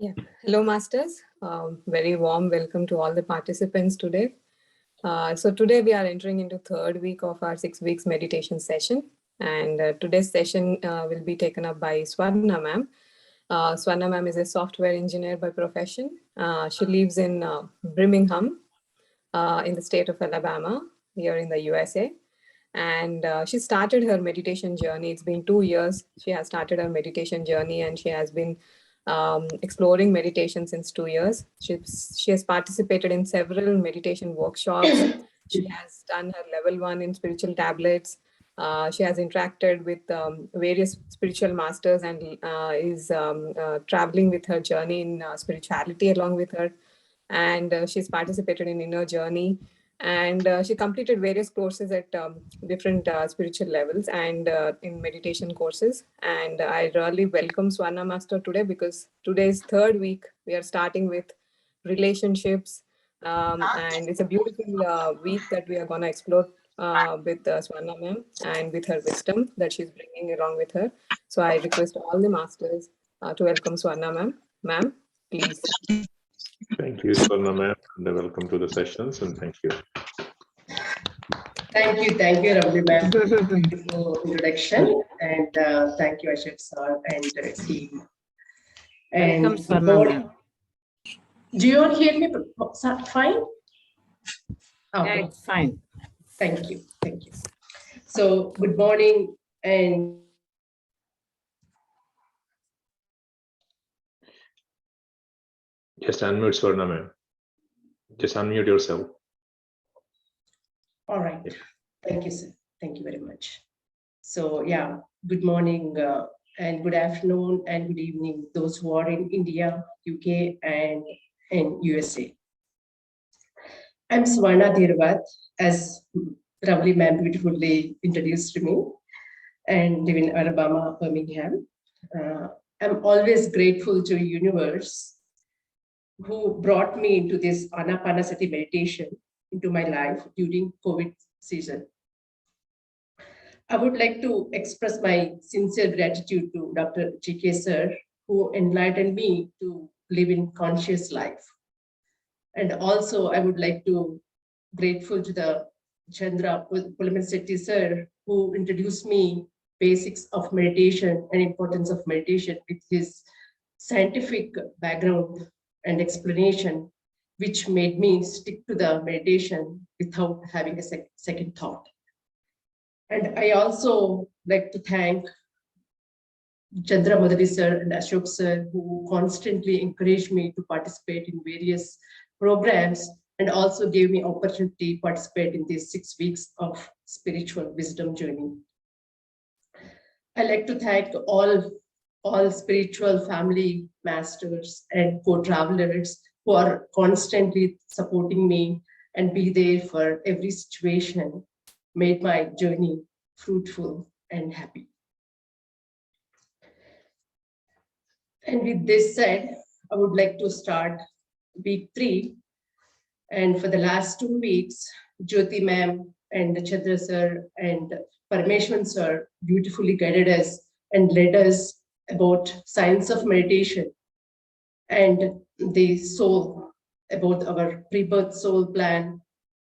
Yeah. Hello, Masters. Very warm welcome to all the participants today. So today we are entering into third week of our 6 weeks meditation session. And today's session will be taken up by Swarna ma'am. Swarna ma'am is a software engineer by profession. She lives in Birmingham in the state of Alabama here in the USA. And she started her meditation journey. It's been 2 years. She has started her meditation journey and she has been exploring meditation since 2 years. She has participated in several meditation workshops. She has done her level 1 in spiritual tablets. She has interacted with various spiritual masters and is traveling with her journey in spirituality along with her. And she's participated in inner journey. And she completed various courses at different spiritual levels and in meditation courses. And I really welcome Swarna Master today because today's third week. We are starting with relationships. And it's a beautiful week that we are going to explore with Swarna ma'am and with her wisdom that she's bringing along with her. So I request all the masters to welcome Swarna ma'am. Ma'am, please. Thank you, Swarna ma'am, and welcome to the sessions, and thank you. Thank you, Ravli ma'am, for the beautiful introduction, and thank you, Ashok sir and team. And welcome, Swarna ma'am. Do you all hear me fine? Okay. Yeah, it's fine. Thank you. So, good morning, and just unmute, Swarna ma'am. Just unmute yourself. All right. Thank you, sir. Thank you very much. So, yeah, good morning and good afternoon and good evening, those who are in India, UK, and in USA. I'm Swarna Dhirvat, as Ravli ma'am beautifully introduced me, and live in Alabama, Birmingham. I'm always grateful to the universe who brought me into this Anapanasati meditation into my life during COVID season. I would like to express my sincere gratitude to Dr. G.K. sir, who enlightened me to live in conscious life. And also I would like to grateful to the Chandra Pulamansetti sir, who introduced me basics of meditation and importance of meditation with his scientific background and explanation, which made me stick to the meditation without having a second thought. And I also like to thank Chandra Madhuri sir and Ashok sir, who constantly encouraged me to participate in various programs and also gave me opportunity to participate in these 6 weeks of spiritual wisdom journey. I like to thank all spiritual family masters and co-travelers who are constantly supporting me and be there for every situation, made my journey fruitful and happy. And with this said, I would like to start week 3. And for the last 2 weeks, Jyoti ma'am and Chandra sir and Parameshwan sir beautifully guided us and led us about science of meditation and the soul, about our pre-birth soul plan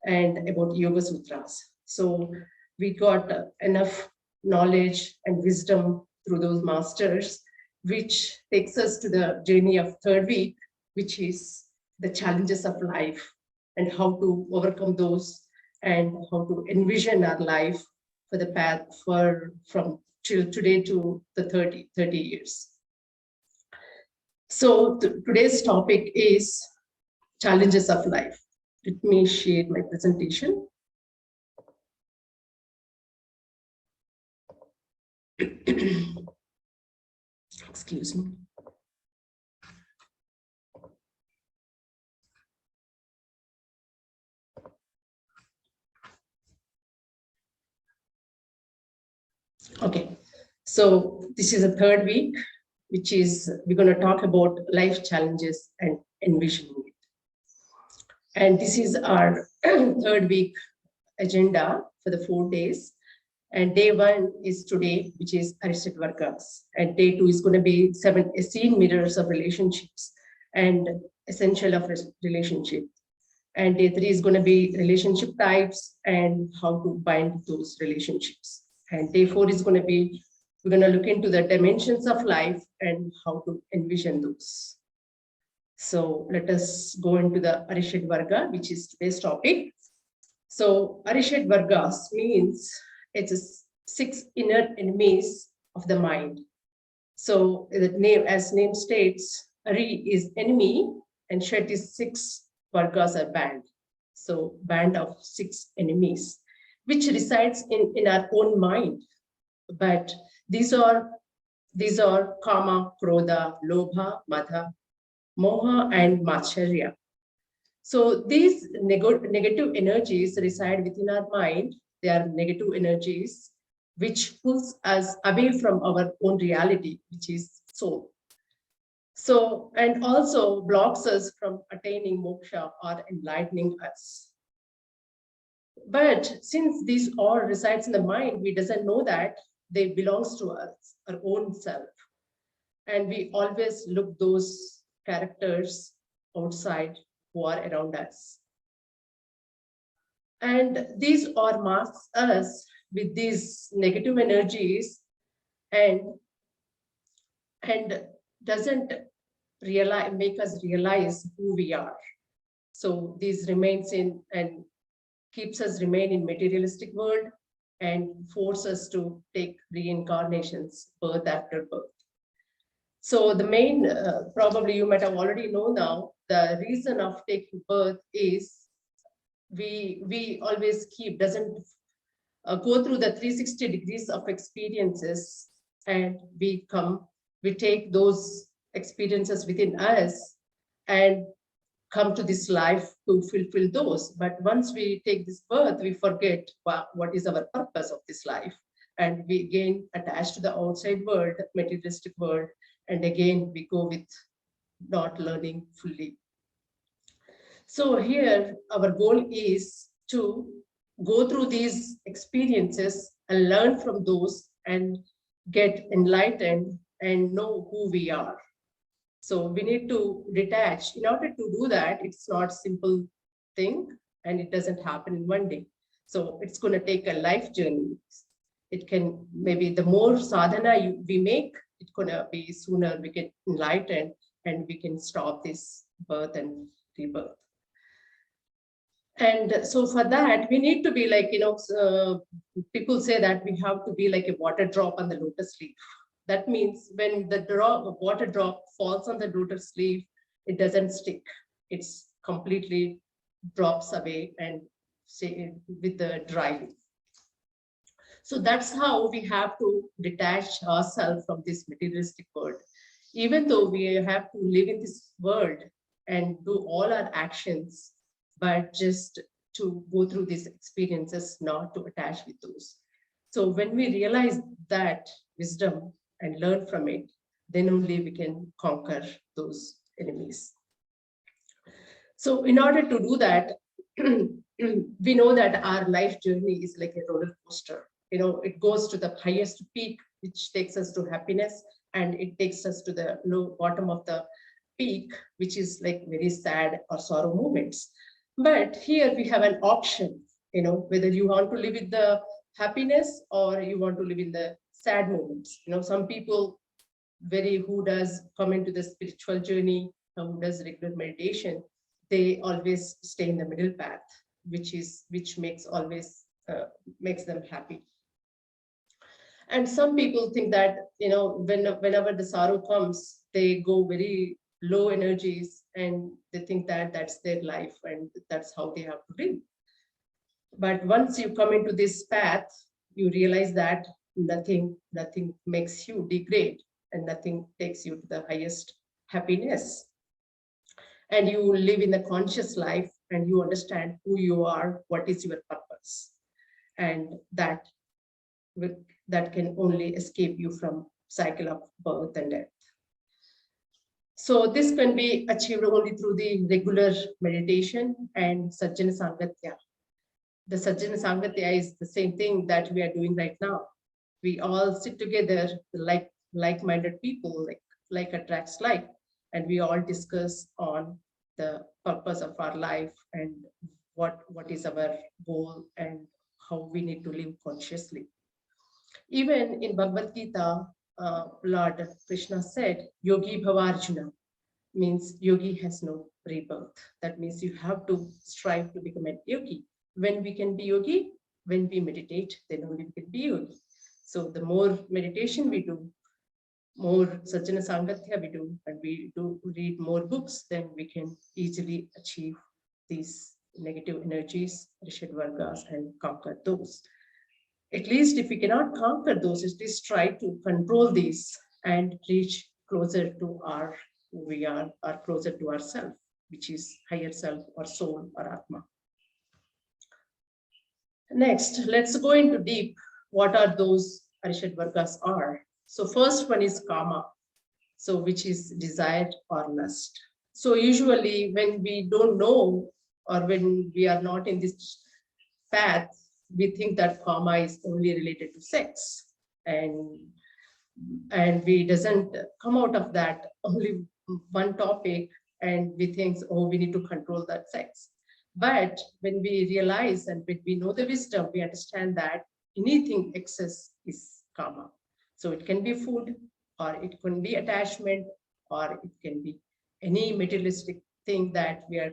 and about Yoga Sutras. So we got enough knowledge and wisdom through those masters, which takes us to the journey of third week, which is the challenges of life and how to overcome those and how to envision our life for the path from till today to the 30 years. So today's topic is challenges of life. Let me share my presentation. Excuse me. Okay, so this is the third week, which is we're going to talk about life challenges and envisioning it. And this is our third week agenda for the 4 days. And day 1 is today, which is Arishat Vargas. And day 2 is going to be 7 seen mirrors of relationships. and essential of relationship. And day 3 is going to be relationship types and how to bind those relationships. And day 4 is going to be, we're going to look into the dimensions of life and how to envision those. So let us go into the Arishad Varga, which is today's topic. So Arishad Vargas means it's a 6 inner enemies of the mind. So the name, as name states, Ari is enemy and Shet is 6 Vargas are band. So band of 6 enemies, which resides in our own mind. But these are Kama, Krodha, Lobha, Madha, Moha, and Macharya. So these negative energies reside within our mind. They are negative energies which pulls us away from our own reality, which is soul. So, and also blocks us from attaining moksha or enlightening us. But since these all resides in the mind, we doesn't know that they belongs to us, our own self. And we always look those characters outside who are around us. And these all masks us with these negative energies and doesn't make us realize who we are. So this remains in and keeps us remain in materialistic world and force us to take reincarnations, birth after birth. So the main, probably you might have already know now, the reason of taking birth is we always doesn't go through the 360 degrees of experiences, and we take those experiences within us and come to this life to fulfill those. But once we take this birth, we forget what is our purpose of this life. And we again attach to the outside world, materialistic world, and again we go with not learning fully. So here our goal is to go through these experiences and learn from those and get enlightened and know who we are. So we need to detach. In order to do that, it's not a simple thing and it doesn't happen in one day. So it's going to take a life journey. It can, maybe the more sadhana we make, it's going to be sooner we get enlightened and we can stop this birth and rebirth. And so for that, we need to be like, people say that we have to be like a water drop on the lotus leaf. That means when the water drop falls on the lotus leaf, it doesn't stick. It's completely drops away and say with the dry leaf. So that's how we have to detach ourselves from this materialistic world. Even though we have to live in this world and do all our actions, but just to go through these experiences, not to attach with those. So when we realize that wisdom and learn from it, then only we can conquer those enemies. So in order to do that, we know that our life journey is like a roller coaster. It goes to the highest peak, which takes us to happiness, and it takes us to the low bottom of the peak, which is like very sad or sorrow moments. But here we have an option, whether you want to live with the happiness or you want to live in the sad moments. Some people who does come into the spiritual journey, who does regular meditation, they always stay in the middle path, which makes them happy. And some people think that, whenever the sorrow comes, they go very low energies and they think that that's their life and that's how they have to live. But once you come into this path, you realize that nothing makes you degrade and nothing takes you to the highest happiness. And you live in a conscious life and you understand who you are, what is your purpose. And that can only escape you from cycle of birth and death. So this can be achieved only through the regular meditation and Sajjana Sangatya. The Sajjana Sangatya is the same thing that we are doing right now. We all sit together like-minded people, like attracts like, and we all discuss on the purpose of our life and what is our goal and how we need to live consciously. Even in Bhagavad Gita, Lord Krishna said, Yogi Bhavarjuna, means yogi has no rebirth. That means you have to strive to become a yogi. When we can be yogi? When we meditate, then only we can be yogi. So the more meditation we do, more Sajjana Sangatya we do, and we do read more books, then we can easily achieve these negative energies, Rishad Vargas, and conquer those. At least if we cannot conquer those, at least try to control these and reach closer to our who we are, or closer to ourself, which is higher self or soul or Atma. Next, let's go into deep. What are those Arishad Vargas are? So first one is Kama, so which is desire or lust. So usually when we don't know or when we are not in this path, we think that Kama is only related to sex, and we doesn't come out of that only one topic, and we think, oh, we need to control that sex. But when we realize and when we know the wisdom, we understand that anything excess is karma. So it can be food, or it can be attachment, or it can be any materialistic thing that we are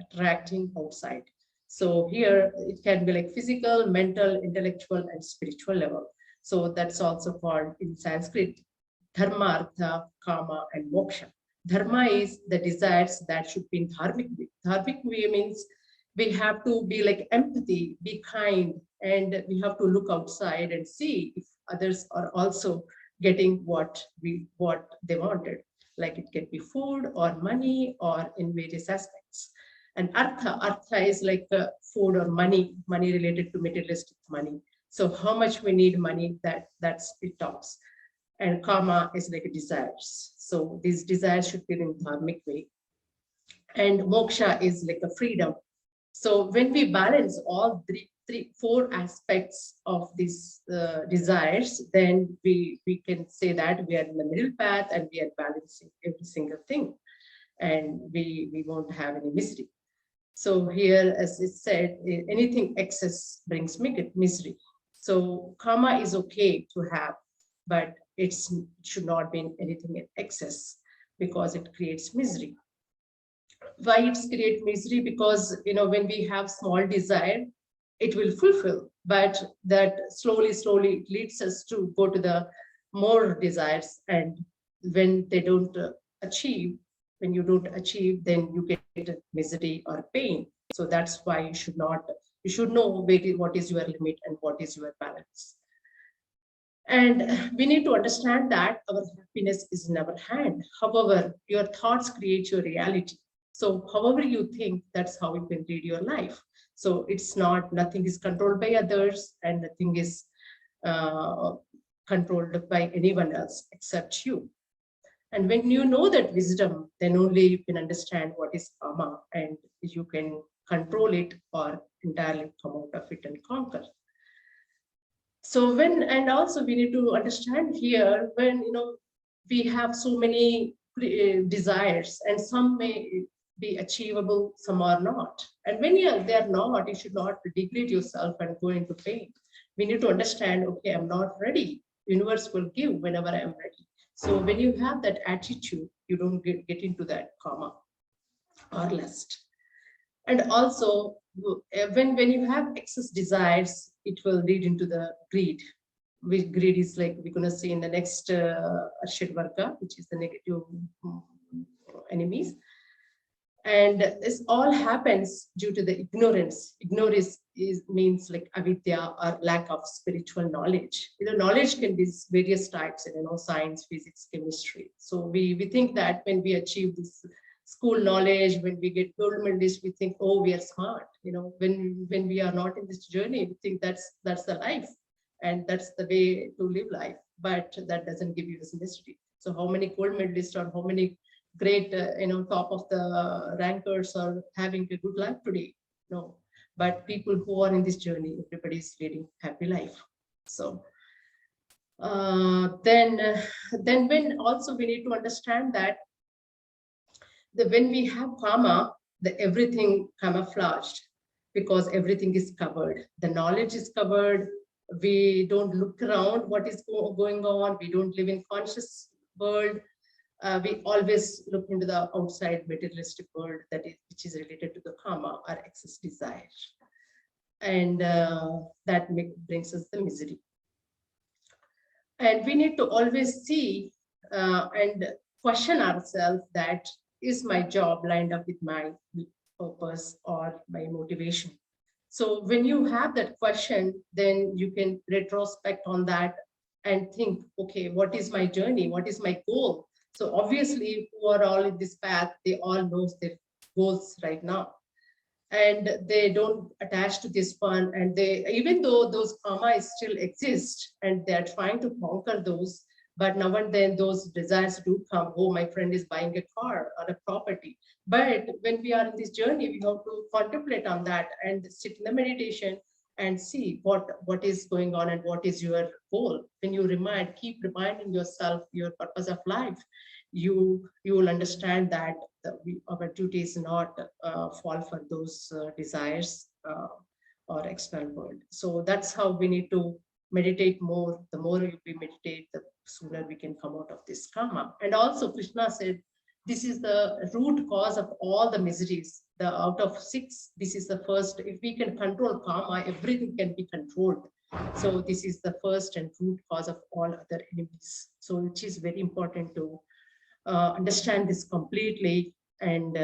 attracting outside. So here it can be like physical, mental, intellectual, and spiritual level. So that's also called in Sanskrit, dharma, artha, kama, and moksha. Dharma is the desires that should be in dharmic way. Dharmic way means we have to be like empathy, be kind, and we have to look outside and see if others are also getting what they wanted. Like it can be food or money or in various aspects. And artha is like food or money related to materialistic money. So how much we need money, that's it talks. And karma is like desires. So these desires should be in dharmic way. And moksha is like a freedom. So when we balance all four aspects of these desires, then we can say that we are in the middle path and we are balancing every single thing, and we won't have any misery. So here, as it said, anything excess brings misery. So karma is okay to have, but it should not be anything in excess, because it creates misery. Why it's create misery? Because when we have small desire, it will fulfill, but that slowly it leads us to go to the more desires, and when they don't achieve, when you don't achieve, then you get misery or pain. So that's why you should know what is your limit and what is your balance. And we need to understand that our happiness is in our hand. However, your thoughts create your reality. So however you think, that's how you can lead your life. So it's nothing is controlled by others, and nothing is controlled by anyone else except you. And when you know that wisdom, then only you can understand what is karma, and you can control it or entirely come out of it and conquer. So and also we need to understand here, when we have so many desires, and some may be achievable, some are not. And when they are not, you should not degrade yourself and go into pain. We need to understand, okay, I'm not ready. Universe will give whenever I'm ready. So when you have that attitude, you don't get into that karma or lust. And also, when you have excess desires, it will lead into the greed. Greed is like we're going to see in the next Arshad Varga, which is the negative enemies. And this all happens due to the ignorance. Ignorance means like avidya, or lack of spiritual knowledge. Knowledge can be various types, science, physics, chemistry. So we think that when we achieve this school knowledge, when we get gold medalists, we think, oh, we are smart. When we are not in this journey, we think that's the life, and that's the way to live life. But that doesn't give you this mystery. So how many gold medalists or how many great top of the rankers are having a good life today? No. But people who are in this journey, everybody is leading happy life. So then when also we need to understand that when we have karma, everything camouflaged because everything is covered. The knowledge is covered. We don't look around what is going on. We don't live in conscious world. We always look into the outside materialistic world which is related to the karma or excess desire. And that brings us the misery. And we need to always see and question ourselves that, is my job lined up with my purpose or my motivation? So when you have that question, then you can retrospect on that and think, okay, what is my journey? What is my goal? So obviously, who are all in this path, they all know their goals right now. And they don't attach to this one. And they, even though those karma still exist and they're trying to conquer those, but now and then those desires do come. Oh, my friend is buying a car or a property. But when we are in this journey, we have to contemplate on that and sit in the meditation and see what is going on and what is your goal. When you keep reminding yourself your purpose of life, you will understand that our duty is not fall for those desires or external world. So that's how we need to meditate more. The more we meditate, the sooner we can come out of this karma. And also Krishna said, this is the root cause of all the miseries. Out of 6, this is the first. If we can control karma, everything can be controlled. So this is the first and root cause of all other enemies. So which is very important to understand this completely and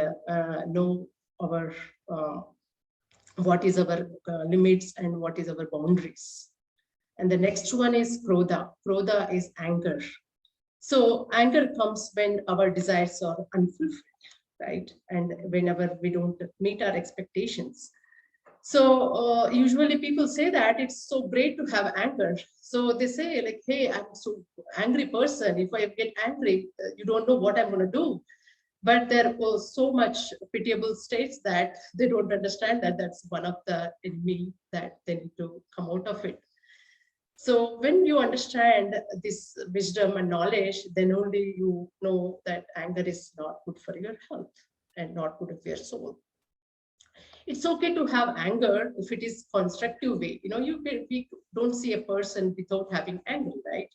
know our what is our limits and what is our boundaries. And the next one is krodha. Krodha is anger. So anger comes when our desires are unfulfilled, right? And whenever we don't meet our expectations. So usually people say that it's so great to have anger. So they say like, hey, I'm so angry person. If I get angry, you don't know what I'm going to do. But there are so much pitiable states that they don't understand that that's one of the enemy that they need to come out of it. So when you understand this wisdom and knowledge, then only you know that anger is not good for your health and not good for your soul. It's okay to have anger if it is constructive way. You know, we don't see a person without having anger, right?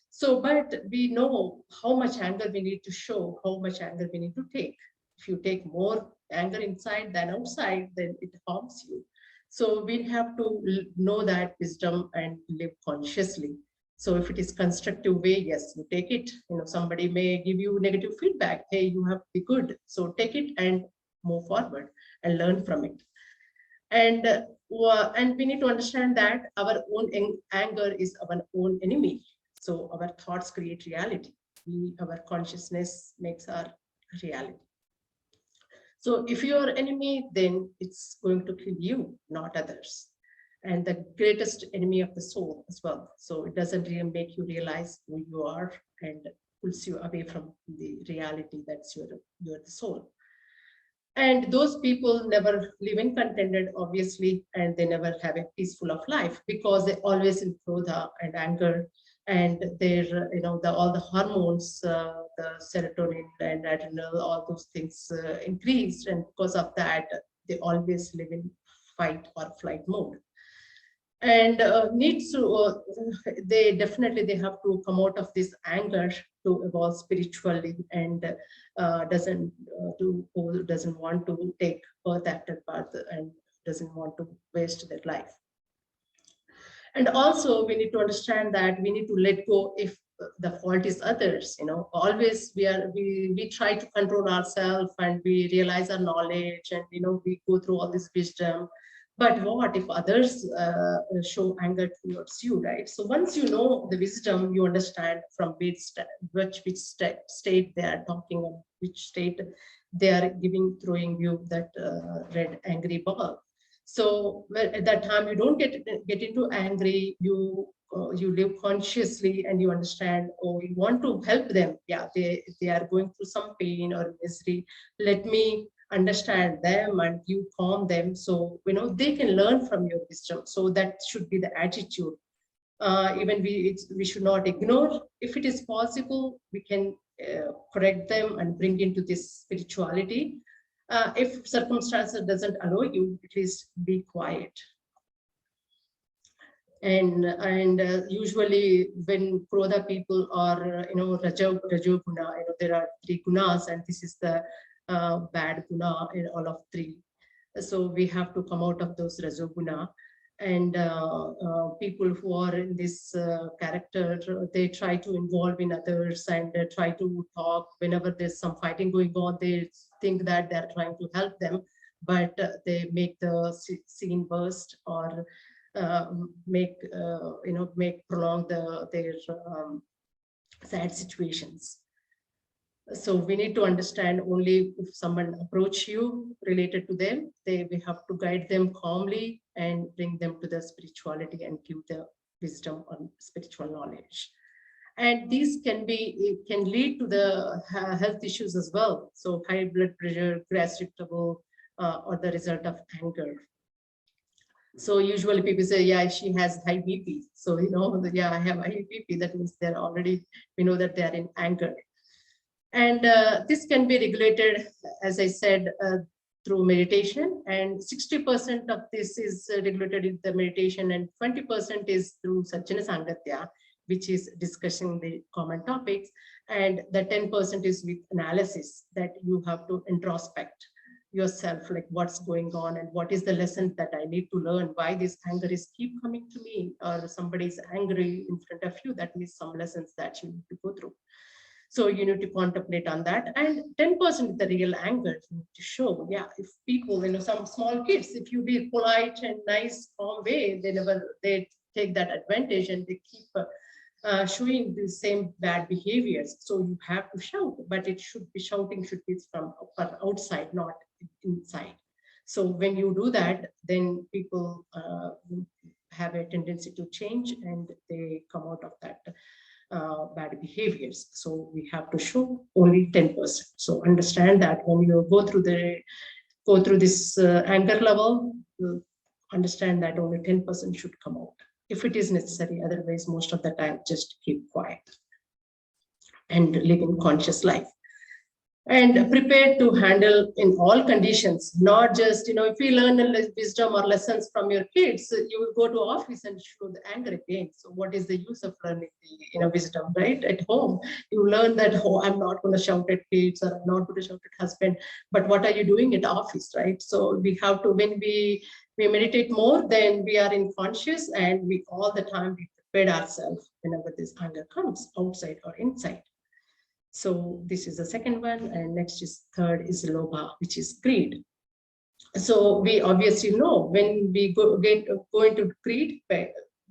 So, but we know how much anger we need to show, how much anger we need to take. If you take more anger inside than outside, then it harms you. So we have to know that wisdom and live consciously. So if it is constructive way, yes, you take it. You know, somebody may give you negative feedback. Hey, you have to be good. So take it and move forward and learn from it. And we need to understand that our own anger is our own enemy. So our thoughts create reality. Our consciousness makes our reality. So if you are enemy, then it's going to kill you, not others. And the greatest enemy of the soul as well. So it doesn't really make you realize who you are and pulls you away from the reality that's you're the soul. And those people never live in contented, obviously, and they never have a peaceful of life because they always in krodha and anger, and they're, all the hormones, the serotonin and adrenal, all those things increased, and because of that, they always live in fight or flight mode. And needs to, they have to come out of this anger to evolve spiritually, and doesn't want to take birth after birth and doesn't want to waste their life. And also we need to understand that we need to let go if the fault is others. Always we try to control ourselves, and we realize our knowledge, and we go through all this wisdom. But what if others show anger towards you, right? So once you know the wisdom, you understand from which state they are talking, and which state they are throwing you that red angry ball. So at that time, you don't get into angry. You live consciously, and you understand, oh, you want to help them. Yeah, they are going through some pain or misery. Let me understand them and you calm them, so they can learn from your wisdom. So that should be the attitude. Even we should not ignore. If it is possible, we can correct them and bring into this spirituality. If circumstances doesn't allow you, at least be quiet. And usually when Krodha people are, Rajo Guna, there are 3 gunas, and this is the bad guna in all of 3. So we have to come out of those Rajo Guna. And people who are in this character, they try to involve in others and try to talk. Whenever there's some fighting going on, they think that they're trying to help them, but they make the scene burst, or make prolong their sad situations. So we need to understand, only if someone approach you related to them, we have to guide them calmly and bring them to the spirituality and give the wisdom on spiritual knowledge. And these can lead to the health issues as well. So high blood pressure, gas trouble, or the result of anger. So usually people say, yeah, she has high BP. So, yeah, I have high BP. That means they're already, we know that they're in anger. And this can be regulated, as I said, through meditation. And 60% of this is regulated in the meditation, and 20% is through Sajjana Sangatya, which is discussing the common topics. And the 10% is with analysis, that you have to introspect yourself, like what's going on and what is the lesson that I need to learn, why this anger is keep coming to me, or somebody's angry in front of you. That means some lessons that you need to go through. So you need to contemplate on that. And 10% is the real anger to show. Yeah, if people, some small kids, if you be polite and nice, calm way, they take that advantage and they keep showing the same bad behaviors. So you have to shout, but shouting should be from outside, not inside. So when you do that, then people have a tendency to change and they come out of that bad behaviors. So we have to show only 10%. So understand that when you go through this anger level, understand that only 10% should come out if it is necessary. Otherwise, most of the time, just keep quiet and live in conscious life. And prepared to handle in all conditions, not just, if you learn wisdom or lessons from your kids, you will go to office and show the anger again. So what is the use of learning the wisdom, right? At home, you learn that, oh, I'm not going to shout at kids, or I'm not going to shout at husband, but what are you doing at office, right? So we have to, when we meditate more, then we are in conscious, and we all the time we prepare ourselves whenever this anger comes, outside or inside. So this is the second one, and next is third is lobha, which is greed. So we obviously know when we go into greed,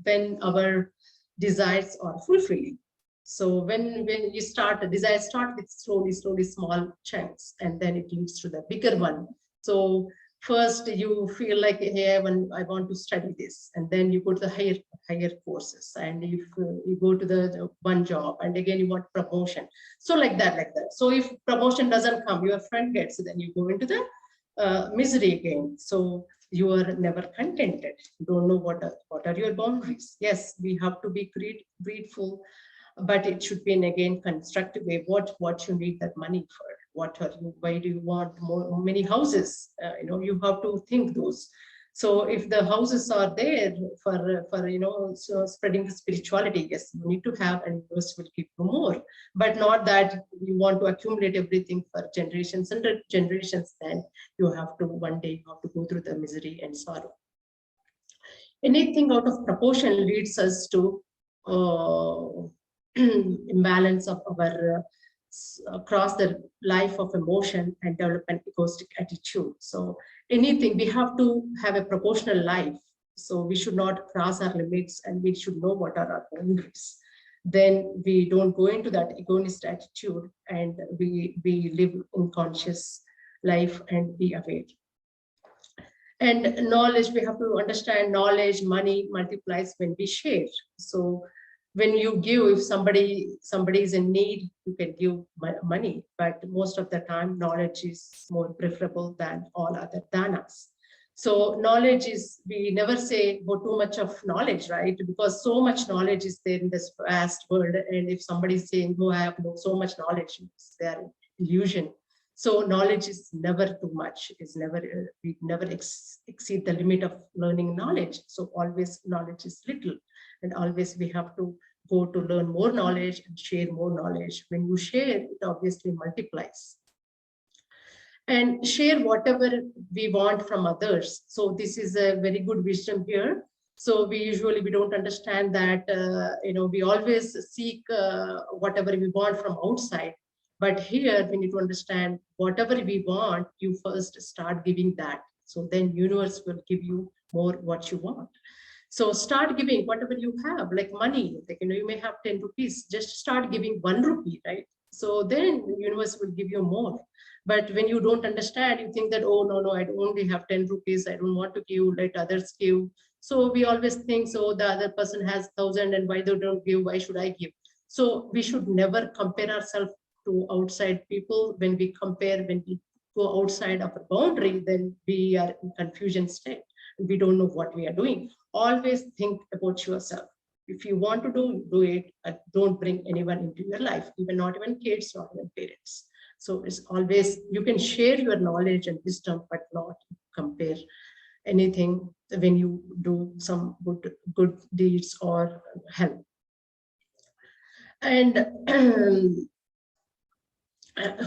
when our desires are fulfilling. So when you start, the desires start with slowly small chunks, and then it leads to the bigger one. So first you feel like, hey, I want to study this, and then you go to the higher courses, and if you go to the one job, and again you want promotion. So like that. So if promotion doesn't come, your friend gets, then you go into the misery again. So you are never contented. You don't know what are your boundaries. Yes, we have to be grateful, but it should be in, again, constructive way. What you need that money for? Why do you want many houses? You have to think those. So if the houses are there for so spreading the spirituality, yes, you need to have, and those will give you more, but not that you want to accumulate everything for generations and generations. Then you have to, one day you have to go through the misery and sorrow. Anything out of proportion leads us to imbalance of our across the life of emotion, and develop an egoistic attitude. So anything, we have to have a proportional life. So we should not cross our limits, and we should know what are our boundaries. Then we don't go into that egoist attitude, and we live in conscious life and be aware. And knowledge, we have to understand knowledge, money multiplies when we share. So when you give, if somebody is in need, you can give money, but most of the time knowledge is more preferable than all other danas. So knowledge is, we never say about too much of knowledge, right? Because so much knowledge is there in this vast world. And if somebody is saying, oh, I have so much knowledge, they are illusion. So knowledge is never too much. It's never, we never exceed the limit of learning knowledge. So always knowledge is little. And always we have to go to learn more knowledge and share more knowledge. When you share, it obviously multiplies. And share whatever we want from others. So this is a very good wisdom here. So we don't understand that, we always seek whatever we want from outside. But here we need to understand whatever we want, you first start giving that. So then universe will give you more what you want. So start giving whatever you have, like money, like, you may have 10 rupees, just start giving 1 rupee, right? So then the universe will give you more. But when you don't understand, you think that, oh, no, I only have 10 rupees. I don't want to give, let others give. So we always think, so the other person has 1,000 and why they don't give, why should I give? So we should never compare ourselves to outside people. When we compare, when we go outside of a boundary, then we are in confusion state. We don't know what we are doing. Always think about yourself. If you want to do it, don't bring anyone into your life, not even kids, not even parents. So it's always, you can share your knowledge and wisdom, but not compare anything when you do some good deeds or help. And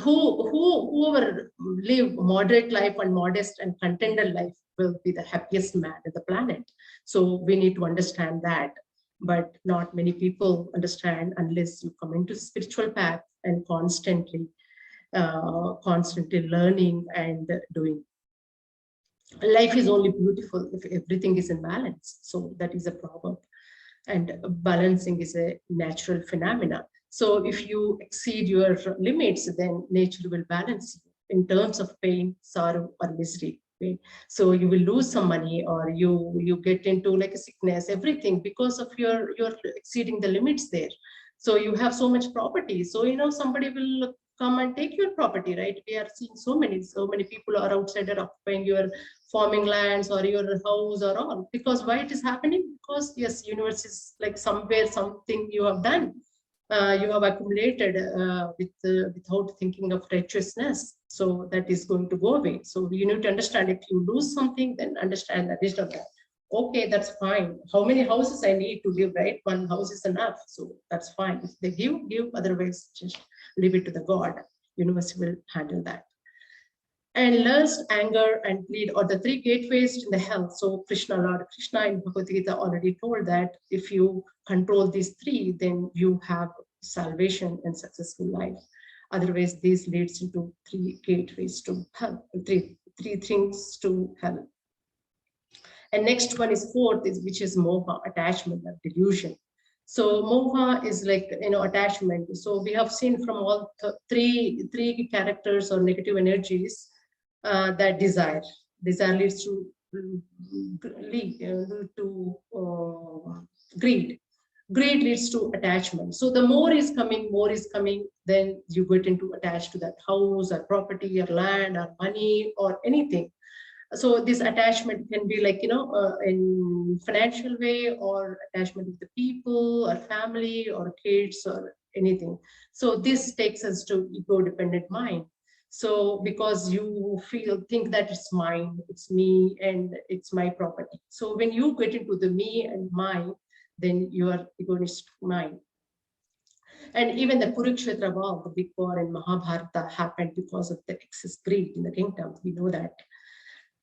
whoever live moderate life and modest and contented life will be the happiest man on the planet. So we need to understand that, but not many people understand unless you come into spiritual path and constantly learning and doing. Life is only beautiful if everything is in balance. So that is a proverb, and balancing is a natural phenomena. So if you exceed your limits, then nature will balance you in terms of pain, sorrow, or misery. Okay? So you will lose some money, or you get into like a sickness, everything because of you're exceeding the limits there. So you have so much property. So somebody will come and take your property, right? We are seeing so many people are outside occupying your farming lands or your house or all. Because why it is happening? Because yes, universe is like somewhere something you have done. You have accumulated without thinking of righteousness. So that is going to go away. So you need to understand, if you lose something, then understand that is not that. Okay, that's fine. How many houses I need to live, right? 1 house is enough. So that's fine. If they give, otherwise just leave it to the God. Universe will handle that. And lust, anger, and greed are the 3 gateways to the hell. So Lord Krishna in Bhagavad Gita already told that if you control these 3, then you have salvation and successful life. Otherwise, this leads into 3 gateways to hell, three things to hell. And next one is 4th, which is moha, attachment, or delusion. So moha is like, attachment. So we have seen from all three characters or negative energies that desire leads to greed. Greed leads to attachment. So the more is coming, then you get into attached to that house or property or land or money or anything. So this attachment can be like, in financial way, or attachment with the people or family or kids or anything. So this takes us to ego-dependent mind. So because you think that it's mine, it's me, and it's my property. So when you get into the me and mine, then you are egoistic mind. And even the Kurukshetra war, the big war in Mahabharata, happened because of the excess greed in the kingdom. We know that.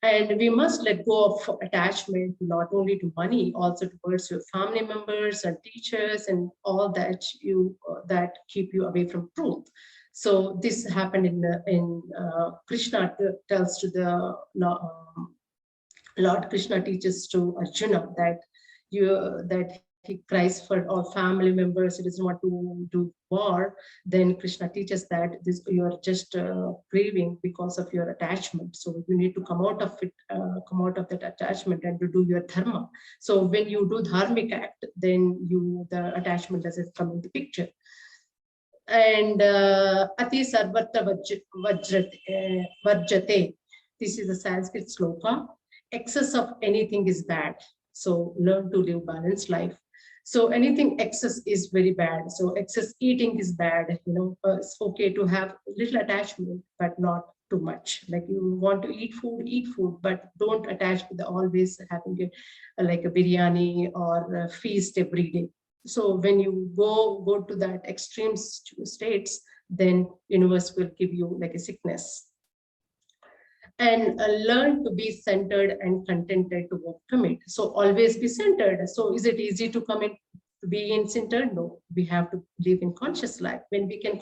And we must let go of attachment, not only to money, also towards your family members and teachers and all that that keep you away from truth. So this happened in Krishna tells to the Lord Krishna teaches to Arjuna that he cries for all family members. He doesn't want to do war. Then Krishna teaches that you are just grieving because of your attachment. So you need to come out of it, come out of that attachment and to do your dharma. So when you do dharmic act, then the attachment doesn't come in the picture. And Ati Sarvatra Varjate. This is a Sanskrit sloka. excess of anything is bad. So learn to live balanced life. So anything excess is very bad. So excess eating is bad. It's okay to have little attachment, but not too much. Like you want to eat food, but don't attach with always having like a biryani or a feast every day. So when you go to that extreme states, then universe will give you like a sickness. And learn to be centered and contented to overcome it. So always be centered. So is it easy to come in, to be in centered? No, we have to live in conscious life. When we can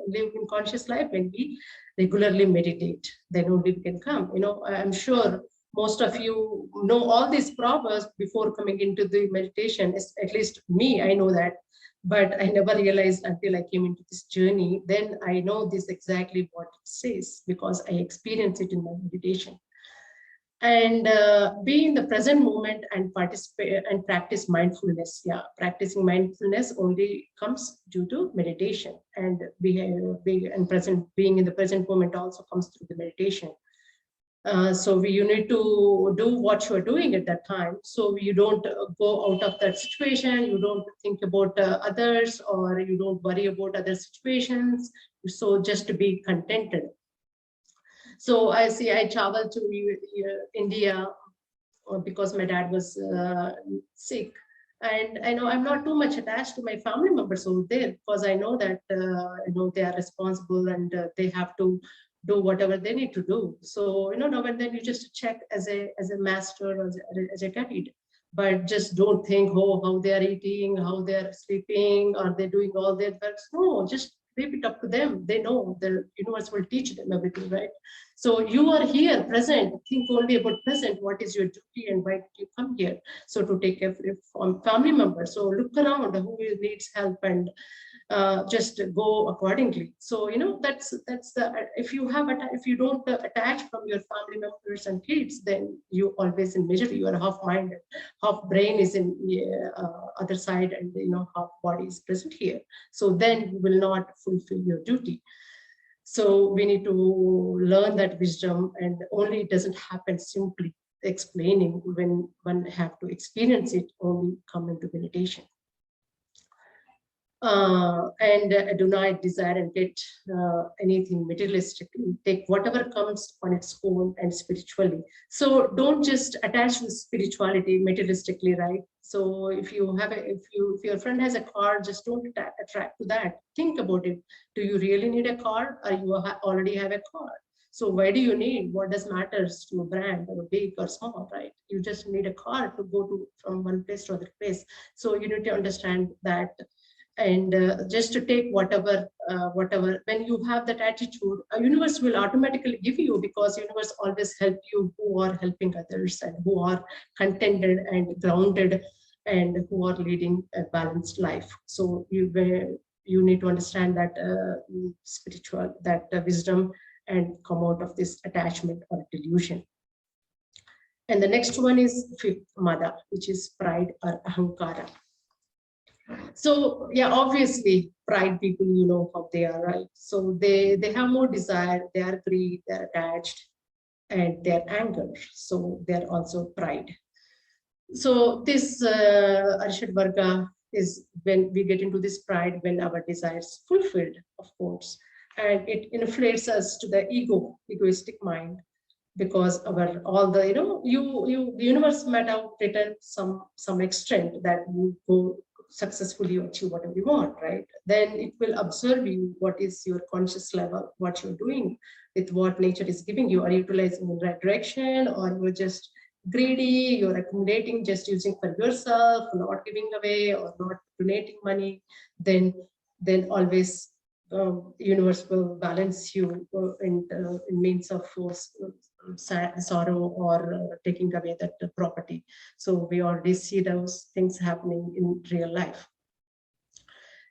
live in conscious life, when we regularly meditate, then only we can come. I'm sure most of you know all these proverbs before coming into the meditation. At least me, I know that. But I never realized until I came into this journey. Then I know this exactly what it says, because I experience it in my meditation. And be in the present moment and participate and practice mindfulness. Yeah, practicing mindfulness only comes due to meditation, and being in the present moment also comes through the meditation. So you need to do what you're doing at that time. So you don't go out of that situation. You don't think about others, or you don't worry about other situations. So just to be contented. So I traveled to India because my dad was sick. And I know I'm not too much attached to my family members over there, because I know that they are responsible, and they have to do whatever they need to do. So now and then you just check as a master or as a guide, but just don't think, oh, how they are eating, how they are sleeping, are they doing all their works? No, just leave it up to them. They know, the universe will teach them everything, right? So you are here, present. Think only about present. What is your duty, and why did you come here? So to take care of family members. So look around who needs help, and just go accordingly. So that's the, if you don't attach from your family members and kids, then you always in misery. You are half mind, half brain is in other side, and half body is present here. So then you will not fulfill your duty. So we need to learn that wisdom, and only it doesn't happen simply explaining. When one have to experience it, only come into meditation. And do not desire and get anything materialistically. Take whatever comes on its own and spiritually. So don't just attach with spirituality materialistically, right? So if you have if your friend has a car, just don't attract to that. Think about it. Do you really need a car, or you already have a car? So why do you need? What does matters to a brand, or big or small, right? You just need a car to go from one place to other place. So you need to understand that. And just to take whatever, when you have that attitude, a universe will automatically give you, because universe always help you who are helping others, and who are contented and grounded, and who are leading a balanced life. So you need to understand that spiritual, that wisdom, and come out of this attachment or delusion. And the next one is fifth mada, which is pride or ahankara. So yeah, obviously pride people, how they are, right? So they have more desire, they are greed, they're attached, and they're anger. So they're also pride. So this Arishad Varga is when we get into this pride, when our desires fulfilled, of course, and it inflates us to the egoistic mind, because our all the the universe might have written some extent that you go successfully achieve whatever you want, right? Then it will observe you, what is your conscious level, what you're doing with what nature is giving you. Are you utilizing in the right direction, or you're just greedy, you're accumulating, just using for yourself, not giving away, or not donating money? Then always universe will balance you in means of sorrow, or taking away that property. So we already see those things happening in real life.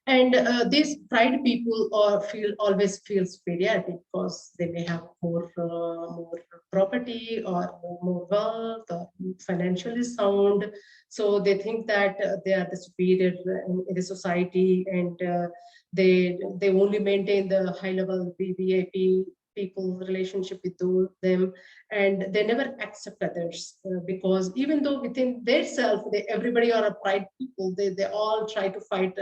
And these pride people always feel superiority, because they may have more property, or more wealth, or financially sound. So they think that they are the superior in the society, and they only maintain the high level VIP people, relationship with them, and they never accept others because even though within their self, everybody are a pride people, they all try to fight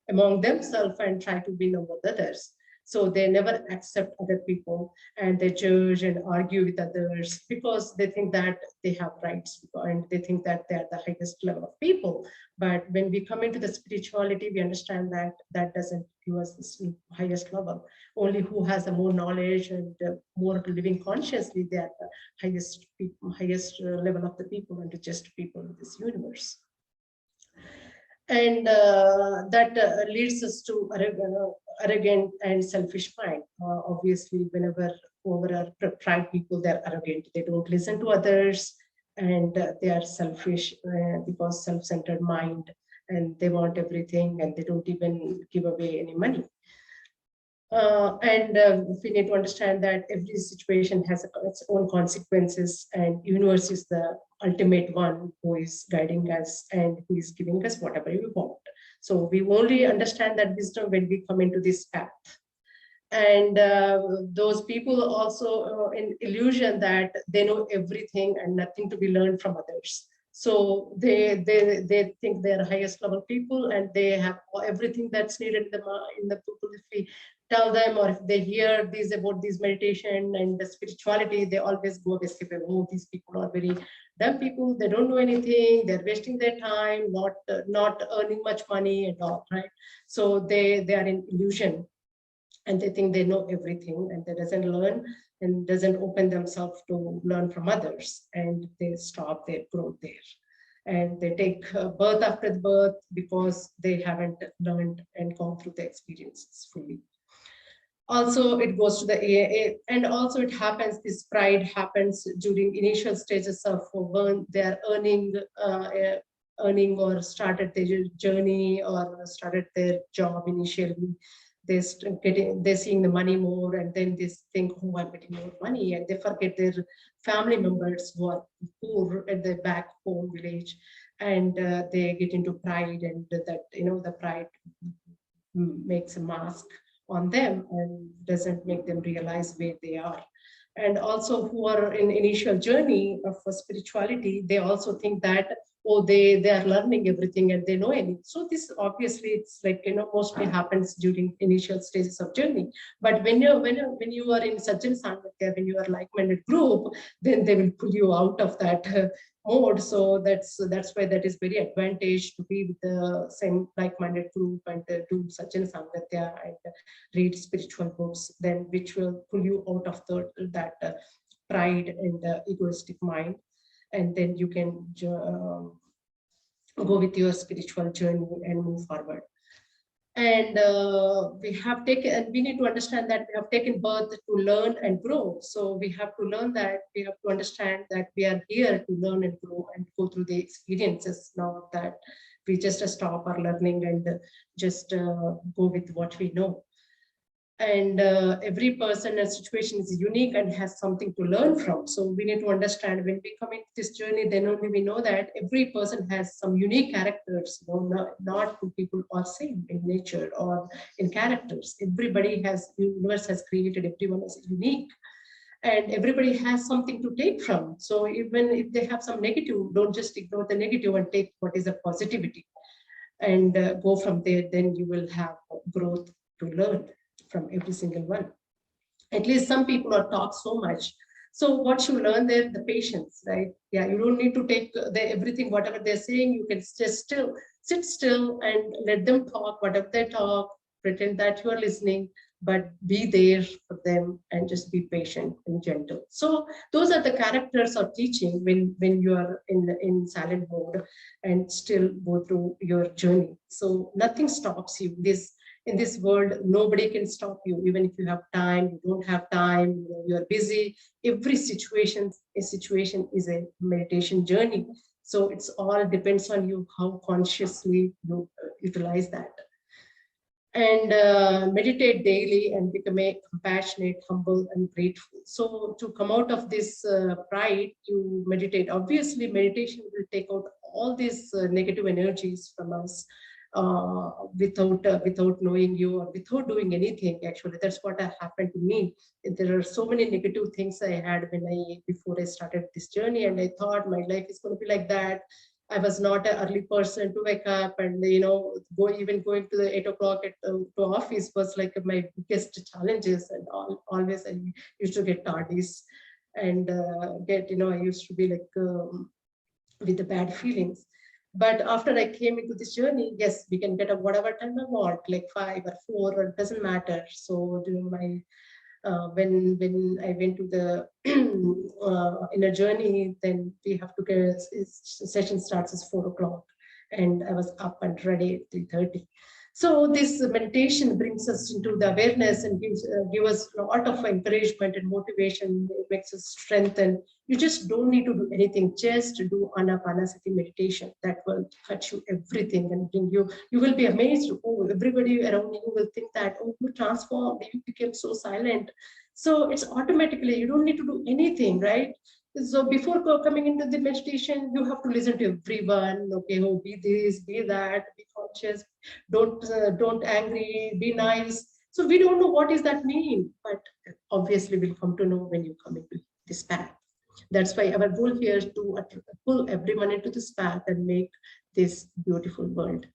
among themselves and try to win over others. So they never accept other people and they judge and argue with others because they think that they have rights and they think that they are the highest level of people. But when we come into the spirituality, we understand that that doesn't give us this highest level. Only who has the more knowledge and more living consciously, they are the highest level of the people and the just people in this universe. And that leads us to arrogant and selfish mind. Obviously, whenever over pride people, they're arrogant. They don't listen to others, and they are selfish because self-centered mind, and they want everything, and they don't even give away any money. We need to understand that every situation has its own consequences, and universe is the ultimate one who is guiding us and who is giving us whatever we want. So we only understand that wisdom when we come into this path. And those people also in illusion that they know everything and nothing to be learned from others. So they think they're highest level people and they have everything that's needed in the people. If we tell them or if they hear these about this meditation and the spirituality, they always go escape. Oh, these people are very dumb people. They don't know anything. They're wasting their time, not earning much money at all, right? So they are in illusion. And they think they know everything and they doesn't learn and doesn't open themselves to learn from others, and they stop their growth there. And they take birth after birth because they haven't learned and gone through the experiences fully. Also, it goes to the AA, and also it happens, this pride happens during initial stages of when they are earning or started their journey or started their job initially. They're seeing the money more, and then they think, oh, I'm getting more money, and they forget their family members who are poor at their back home village, and they get into pride, and that the pride makes a mask on them and doesn't make them realize where they are. And also who are in initial journey of spirituality, they also think that, oh, they are learning everything and they know anything. So this obviously it's like, mostly happens during initial stages of journey. But when you are in Sajjan Sanghatya, when you are like-minded group, then they will pull you out of that mode. So that's why that is very advantage to be with the same like-minded group and do Sajjan Sanghatya and read spiritual books, then which will pull you out of that pride and egoistic mind. And then you can go with your spiritual journey and move forward. And we need to understand that we have taken birth to learn and grow. So we have to learn that, we have to understand that we are here to learn and grow and go through the experiences, not that we just stop our learning and just go with what we know. And every person and situation is unique and has something to learn from. So we need to understand when we come into this journey, then only we know that every person has some unique characters. Not two people are same in nature or in characters. Everybody has, universe has created everyone as unique. And everybody has something to take from. So even if they have some negative, don't just ignore the negative and take what is the positivity and go from there. Then you will have growth to learn from every single one. At least some people are taught so much. So what you learn there, the patience, right? Yeah, you don't need to take everything, whatever they're saying. You can just sit still and let them talk, whatever they talk, pretend that you are listening, but be there for them and just be patient and gentle. So those are the characters of teaching when you are in silent mode and still go through your journey. So nothing stops you. In this world, nobody can stop you, even if you have time, you don't have time, you're busy. Every situation is a meditation journey. So it's all depends on you, how consciously you utilize that. And meditate daily and become a compassionate, humble, and grateful. So to come out of this pride, you meditate. Obviously, meditation will take out all these negative energies from us. without knowing you or without doing anything. Actually, that's what happened to me. There are so many negative things I had before I started this journey, and I thought my life is going to be like that. I was not an early person to wake up, and going to the 8 o'clock to office was like my biggest challenges. And always I used to get tardies and I used to be like with the bad feelings. But after I came into this journey, yes, we can get up whatever time I want, like 5 or 4, or it doesn't matter. So during my when I went to the inner journey, then we have to get session starts at 4 o'clock, and I was up and ready at 3:30. So this meditation brings us into the awareness and give us a lot of encouragement and motivation. It makes us strengthen. You just don't need to do anything. Just do anapanasati meditation. That will touch you everything and bring you. You will be amazed. Oh, everybody around you will think that, oh, you transformed. You became so silent. So it's automatically, you don't need to do anything, right? So before coming into the meditation, you have to listen to everyone. Okay, oh, be this, be that, be conscious. Don't angry, be nice. So we don't know what does that mean, but obviously we'll come to know when you come into this path. That's why our goal here is to pull everyone into this path and make this beautiful world.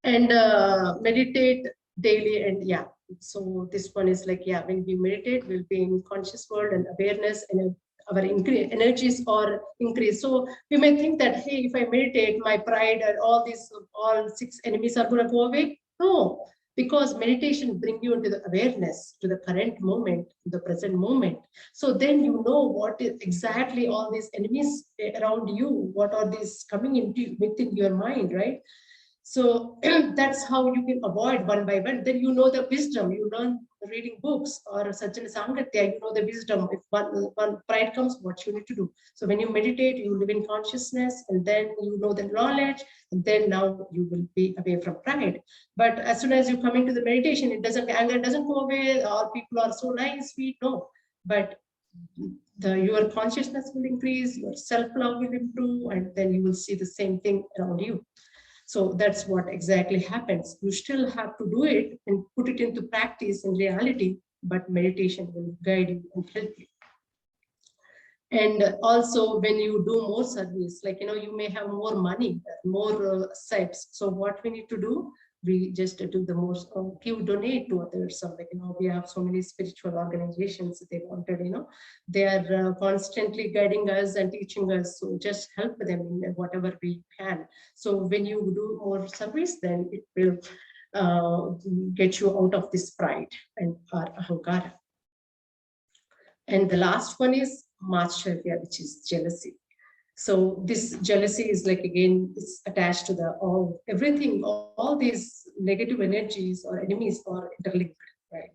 And meditate daily. And yeah, so this one is like, yeah, when we meditate, we'll be in conscious world and awareness, and our energies are increased. So we may think that, hey, if I meditate, my pride and all 6 enemies are going to go away. No, because meditation brings you into the awareness, to the current moment, to the present moment. So then you know what is exactly all these enemies around you, what are these coming into within your mind, right? So that's how you can avoid one by one. Then you know the wisdom. You learn reading books or Sajjana Sangatya, you know the wisdom. If one pride comes, what you need to do. So when you meditate, you live in consciousness, and then you know the knowledge, and then now you will be away from pride. But as soon as you come into the meditation, anger doesn't go away. All people are so nice, sweet. No, but your consciousness will increase, your self-love will improve, and then you will see the same thing around you. So that's what exactly happens. You still have to do it and put it into practice and reality, but meditation will guide you and help you. And also when you do more service, like, you may have more money, more sites. So what we need to do, we just do the most, donate to others. So like, we have so many spiritual organizations, they wanted, they are constantly guiding us and teaching us. So just help them in whatever we can. So when you do more service, then it will get you out of this pride and ahankara. And the last one is Matsharya, which is jealousy. So this jealousy is like, again, it's attached to everything, all these negative energies or enemies are interlinked, right?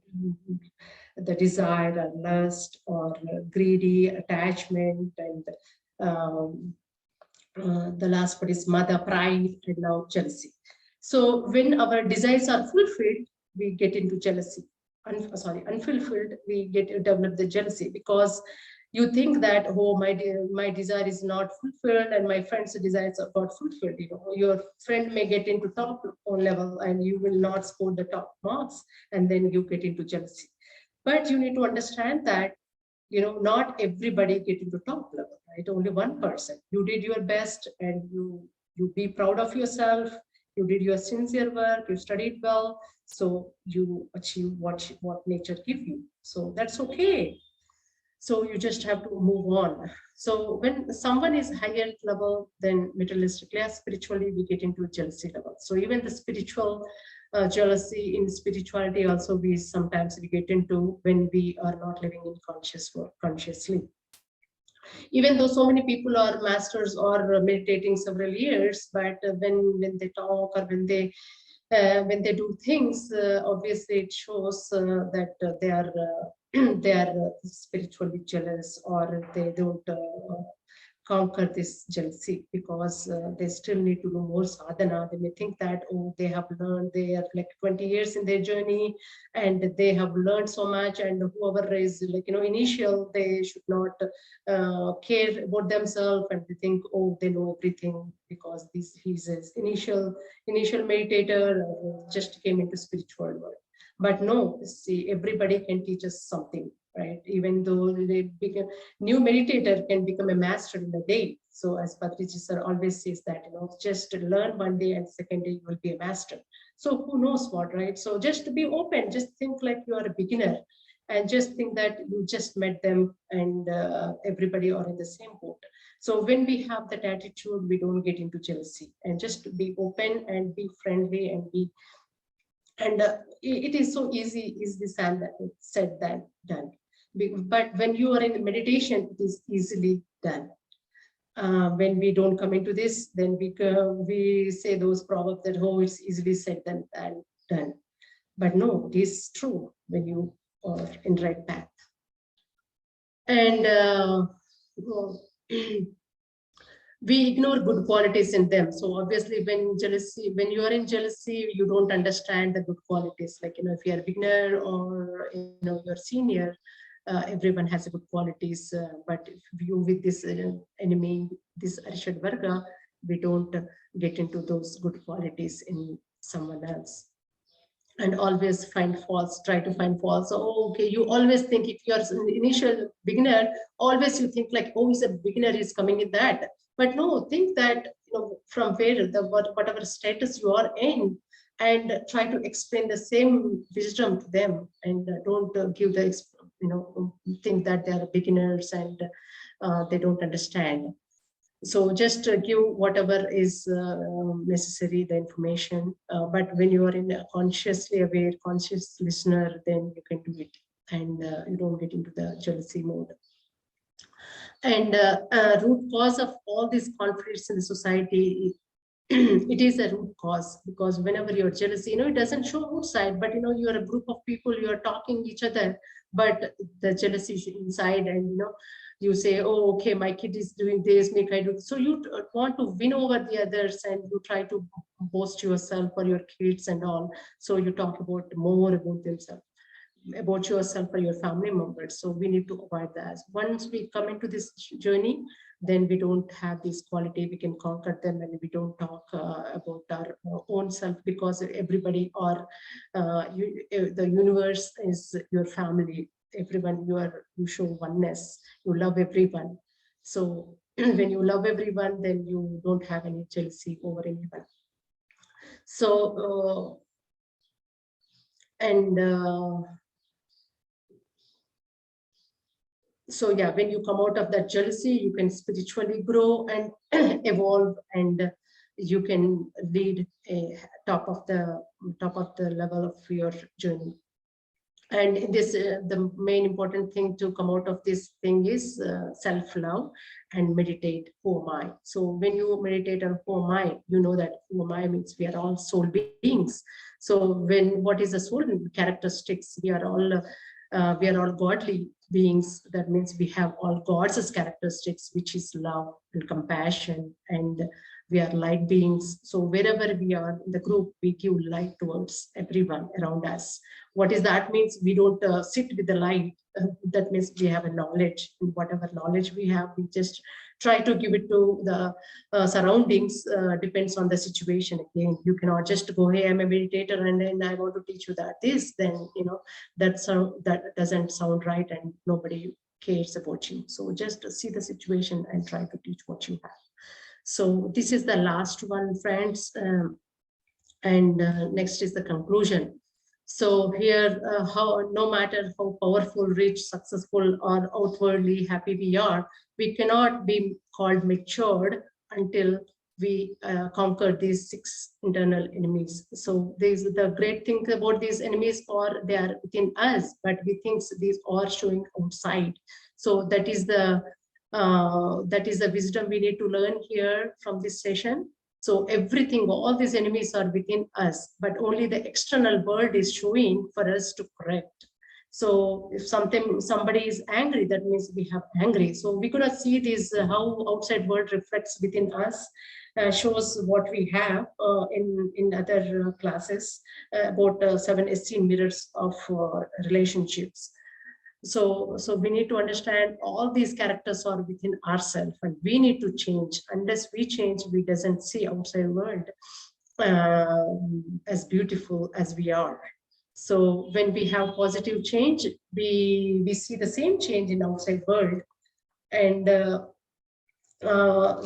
The desire or lust or greedy attachment, and the last one is mother, pride, and now jealousy. So when our desires are fulfilled, we get into jealousy. Unfulfilled, we get to develop the jealousy, because you think that, oh, my desire is not fulfilled and my friend's desires are not fulfilled. Your friend may get into top level and you will not score the top marks, and then you get into jealousy. But you need to understand that, not everybody get into top level, right? Only one person. You did your best, and you be proud of yourself. You did your sincere work, you studied well, so you achieve what nature give you. So that's okay. So you just have to move on. So when someone is higher level than materialistically, spiritually, we get into jealousy level. So even the spiritual jealousy in spirituality also we get into when we are not living in consciously. Even though so many people are masters or meditating several years, but when they talk or when they do things, obviously it shows that they are spiritually jealous, or they don't conquer this jealousy, because they still need to do more sadhana. They may think that, oh, they have learned, they are like 20 years in their journey and they have learned so much, and whoever is like, initial, they should not care about themselves, and they think, oh, they know everything because he's an initial meditator, just came into spiritual world. But no, see, everybody can teach us something, right? Even though they become new meditator can become a master in a day. So as Patriji sir always says that, just learn one day and second day you will be a master. So who knows what, right? So just be open, just think like you are a beginner, and just think that you just met them, and everybody are in the same boat. So when we have that attitude, we don't get into jealousy, and just be open and be friendly and be. And it is so easy, said than done. But when you are in meditation, it is easily done. When we don't come into this, then we say those proverbs that, oh, it's easily said than done. But no, it is true when you are in the right path. And we ignore good qualities in them. So obviously when you are in jealousy, you don't understand the good qualities. Like, if you are a beginner or, you're senior, everyone has a good qualities. But if you with this enemy, this Arishad Varga, we don't get into those good qualities in someone else. And always find faults, try to find faults. Oh, okay, you always think, if you're an initial beginner, always you think like, oh, he's a beginner, is coming in that. But no, think that, from where whatever status you are in, and try to explain the same wisdom to them, and don't give the, think that they are beginners and they don't understand. So just give whatever is necessary, the information. But when you are in a consciously aware, conscious listener, then you can do it, and you don't get into the jealousy mode. And root cause of all these conflicts in the society, it is a root cause, because whenever you're jealousy, it doesn't show outside, but you're a group of people, you're talking each other, but the jealousy is inside, and you say, oh, okay, my kid is doing this, make I do this. So you want to win over the others, and you try to boast yourself or your kids and all. So you talk about more about themselves, about yourself or your family members. So we need to avoid that. Once we come into this journey, then we don't have this quality, we can conquer them, and we don't talk about our own self, because everybody or the universe is your family. Everyone, you show oneness, you love everyone. So when you love everyone, then you don't have any jealousy over anyone. So so yeah, when you come out of that jealousy, you can spiritually grow and evolve, and you can lead a top of the level of your journey. And in this, the main important thing to come out of this thing is self-love and meditate, who am I? So when you meditate on who am I, you know that who am I means we are all soul beings. So what is the soul characteristics? We are all godly beings. That means we have all gods as characteristics, which is love and compassion, and we are light beings. So wherever we are in the group, we give light towards everyone around us. What is that means? We don't sit with the light. That means we have a knowledge, and whatever knowledge we have, we just try to give it to the surroundings. Depends on the situation. Again, you cannot just go, hey, I'm a meditator, and then I want to teach you this. Then that doesn't sound right, and nobody cares about you. So just see the situation and try to teach what you have. So this is the last one, friends, and next is the conclusion. So here, no matter how powerful, rich, successful, or outwardly happy we are, we cannot be called matured until we conquer these 6 internal enemies. So the great thing about these enemies, or they are within us, but we think these are showing outside. So that is the wisdom we need to learn here from this session. So everything, all these enemies are within us, but only the external world is showing for us to correct. So if somebody is angry, that means we have angry. So we could see this how outside world reflects within us, shows what we have in other classes about 7 mirrors of relationships. So we need to understand all these characters are within ourselves, and we need to change. Unless we change, we doesn't see outside world as beautiful as we are. So when we have positive change, we see the same change in outside world, and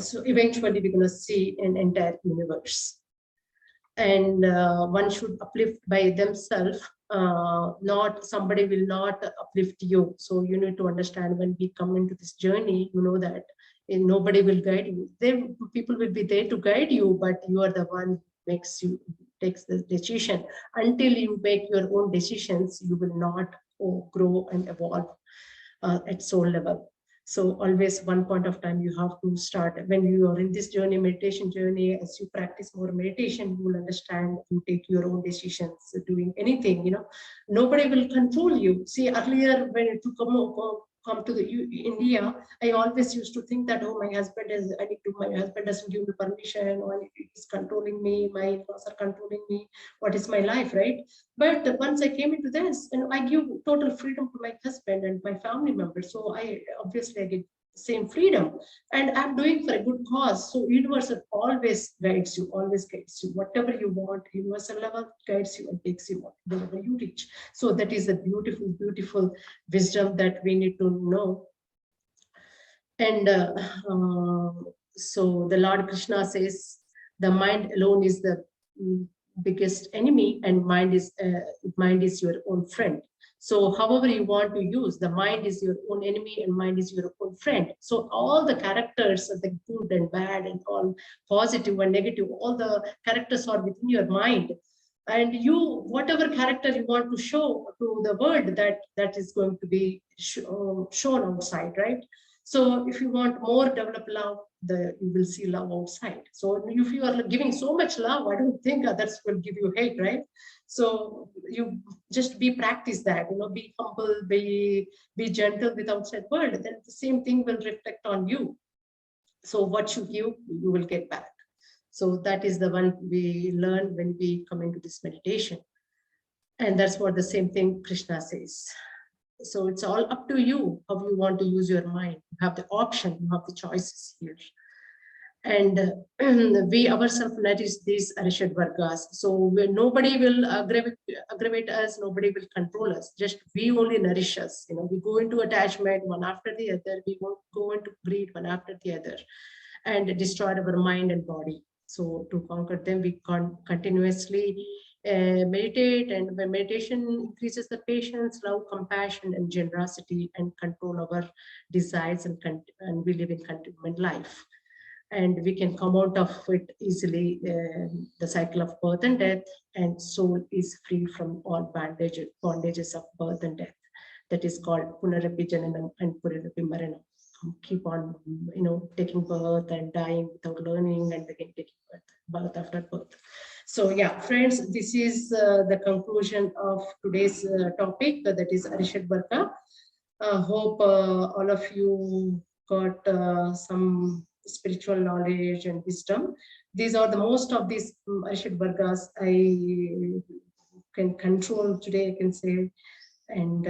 so eventually we're going to see an entire universe. And one should uplift by themselves. Not somebody will not uplift you. So you need to understand, when we come into this journey, you know that nobody will guide you. People will be there to guide you, but you are the one who takes the decision. Until you make your own decisions, you will not grow and evolve at soul level. So always one point of time you have to start. When you are in this journey, meditation journey, as you practice more meditation, you will understand, you take your own decisions, doing anything, nobody will control you. See, earlier when to come to the India, I always used to think that, oh, my husband doesn't give me permission, or he's controlling me, my in-laws are controlling me, what is my life, right? But once I came into this, I give total freedom to my husband and my family members. So I get same freedom, and I'm doing for a good cause. So universal always guides you, whatever you want. Universal level guides you and takes you wherever you reach. So that is a beautiful, beautiful wisdom that we need to know. And so the Lord Krishna says, the mind alone is the biggest enemy, and mind is your own friend. So however you want to use, the mind is your own enemy and mind is your own friend. So all the characters, the good and bad and all, positive and negative, all the characters are within your mind. And you, whatever character you want to show to the world, that is going to be shown outside, right? So if you want more developed love, you will see love outside. So if you are giving so much love, I don't think others will give you hate, right? So you just practice that, be humble, be gentle with outside world, then the same thing will reflect on you. So what you give, you will get back. So that is the one we learn when we come into this meditation. And that's what the same thing Krishna says. So it's all up to you how you want to use your mind. You have the option, you have the choices here. And we ourselves notice these Arishad Vargas. So nobody will aggravate us, nobody will control us. Just we only nourish us. We go into attachment one after the other. We won't go into greed one after the other, and destroy our mind and body. So to conquer them, we continuously meditate, and when meditation increases the patience, love, compassion, and generosity, and control our desires, and we live in contentment life. And we can come out of it easily, the cycle of birth and death, and soul is free from all bondages of birth and death. That is called Punarapi Jananam and Punarapi Maranam. Keep on, taking birth and dying without learning, and again taking birth after birth. So yeah, friends, this is the conclusion of today's topic, that is Arishad Varga. Hope all of you got some spiritual knowledge and wisdom. These are the most of these Arishad Vargas I can control today, I can say. And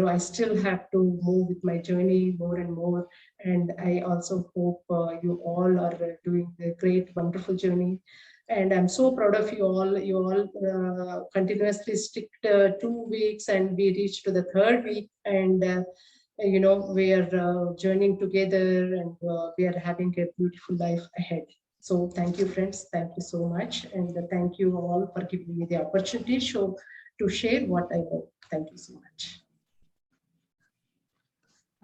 I still have to move with my journey more and more. And I also hope you all are doing a great, wonderful journey. And I'm so proud of you all. You all continuously stick 2 weeks, and we reached to the 3rd week. And we are journeying together, and we are having a beautiful life ahead. So thank you, friends. Thank you so much. And thank you all for giving me the opportunity to share what I know. Thank you so much.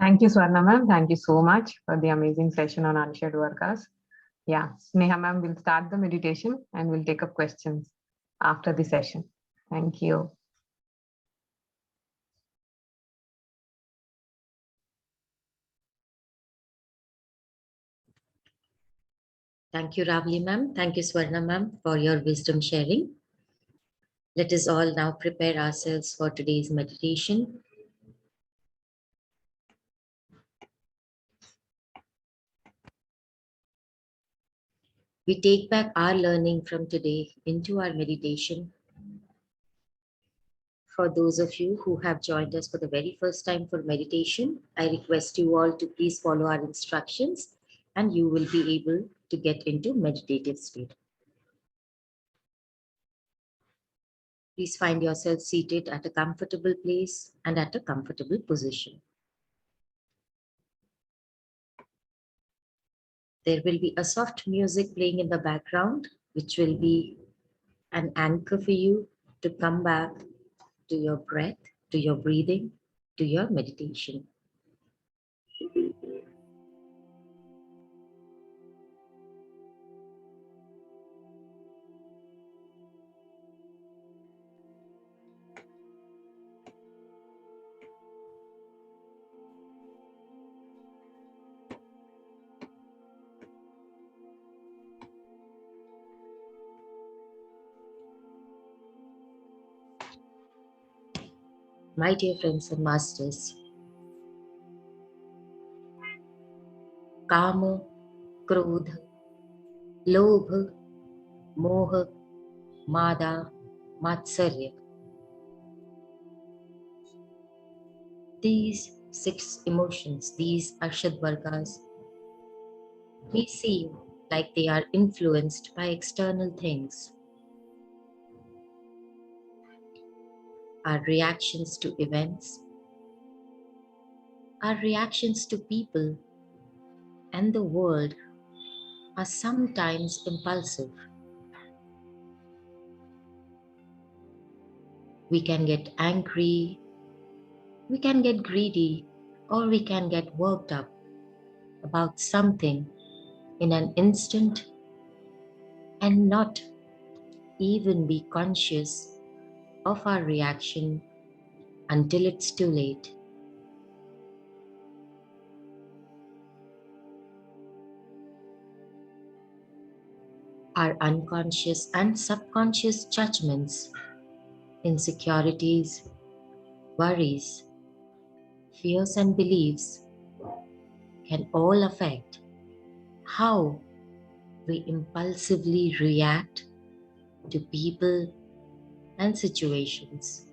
Thank you, Swarna ma'am. Thank you so much for the amazing session on Arishad Vargas. Yeah, Sneha ma'am will start the meditation and we'll take up questions after the session. Thank you. Thank you, Ravli ma'am. Thank you, Swarna ma'am, for your wisdom sharing. Let us all now prepare ourselves for today's meditation. We take back our learning from today into our meditation. For those of you who have joined us for the very first time for meditation, I request you all to please follow our instructions and you will be able to get into meditative state. Please find yourself seated at a comfortable place and at a comfortable position. There will be a soft music playing in the background, which will be an anchor for you to come back to your breath, to your breathing, to your meditation. My dear friends and masters, Kama, Krodha, Lobha, Moha, Mada, Matsarya. These 6 emotions, these Arshad Vargas, may seem like they are influenced by external things. Our reactions to events, our reactions to people and the world are sometimes impulsive. We can get angry, we can get greedy, or we can get worked up about something in an instant and not even be conscious of our reaction until it's too late. Our unconscious and subconscious judgments, insecurities, worries, fears and beliefs can all affect how we impulsively react to people and situations.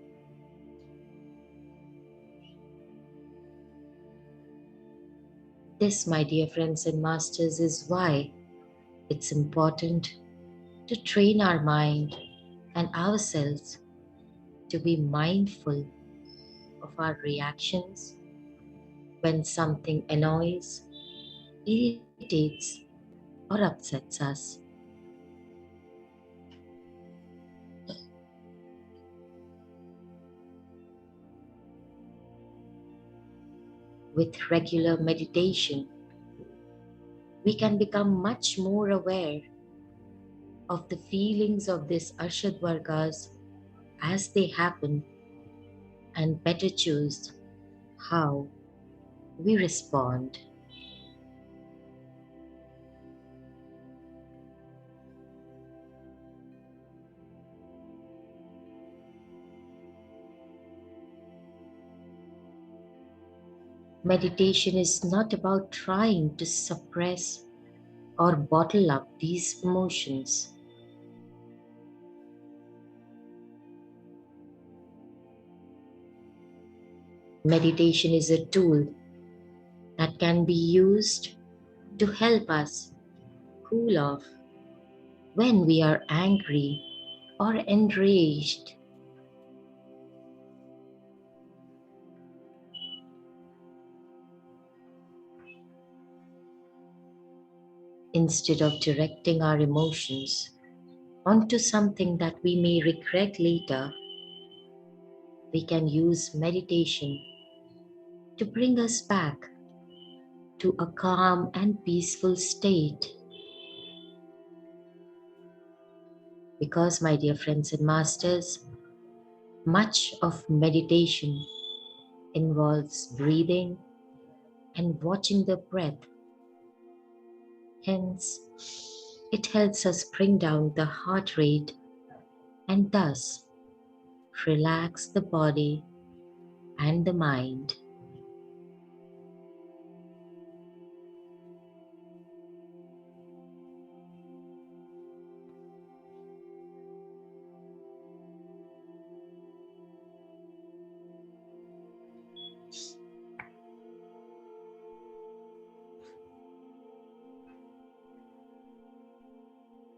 This, my dear friends and masters, is why it's important to train our mind and ourselves to be mindful of our reactions when something annoys, irritates, or upsets us. With regular meditation, we can become much more aware of the feelings of these Arshad Vargas as they happen and better choose how we respond. Meditation is not about trying to suppress or bottle up these emotions. Meditation is a tool that can be used to help us cool off when we are angry or enraged. Instead of directing our emotions onto something that we may regret later, we can use meditation to bring us back to a calm and peaceful state. Because, my dear friends and masters, much of meditation involves breathing and watching the breath. Hence, it helps us bring down the heart rate and thus Relax the body and the mind.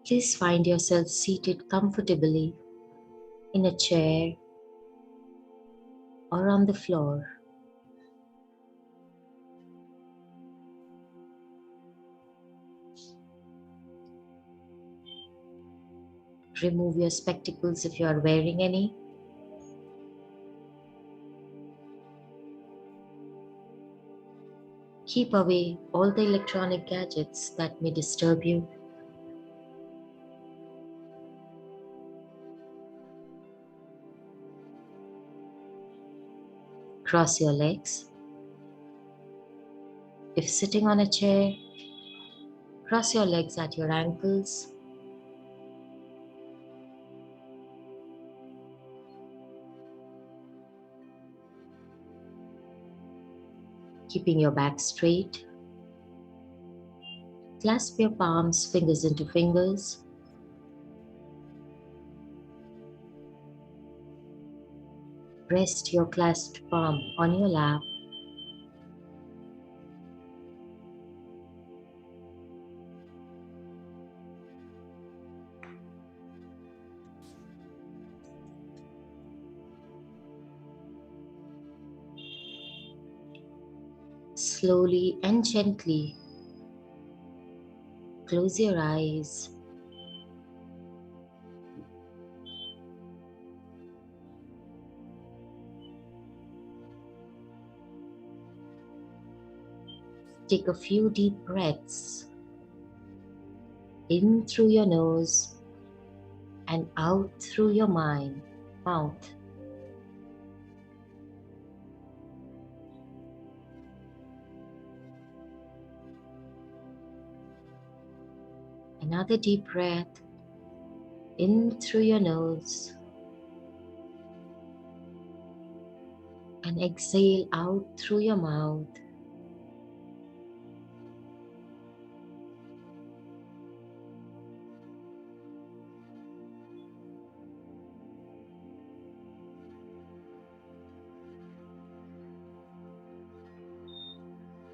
Please find yourself seated comfortably in a chair or on the floor. Remove your spectacles if you are wearing any. Keep away all the electronic gadgets that may disturb you. Cross your legs. If sitting on a chair, cross your legs at your ankles. Keeping your back straight. Clasp your palms, fingers into fingers. Rest your clasped palm on your lap. Slowly and gently close your eyes. Take a few deep breaths in through your nose and out through your mouth. Another deep breath in through your nose and exhale out through your mouth.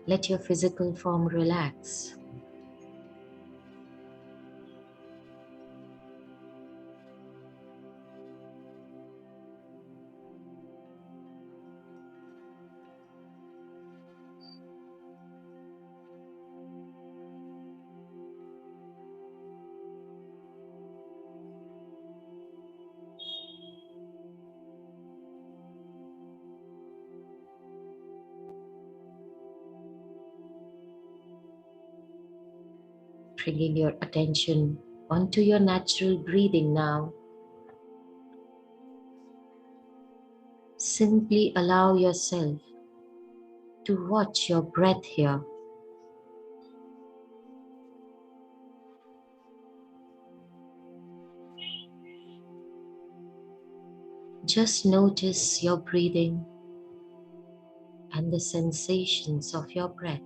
Let your physical form relax. Bringing your attention onto your natural breathing now. Simply allow yourself to watch your breath here. Just notice your breathing and the sensations of your breath.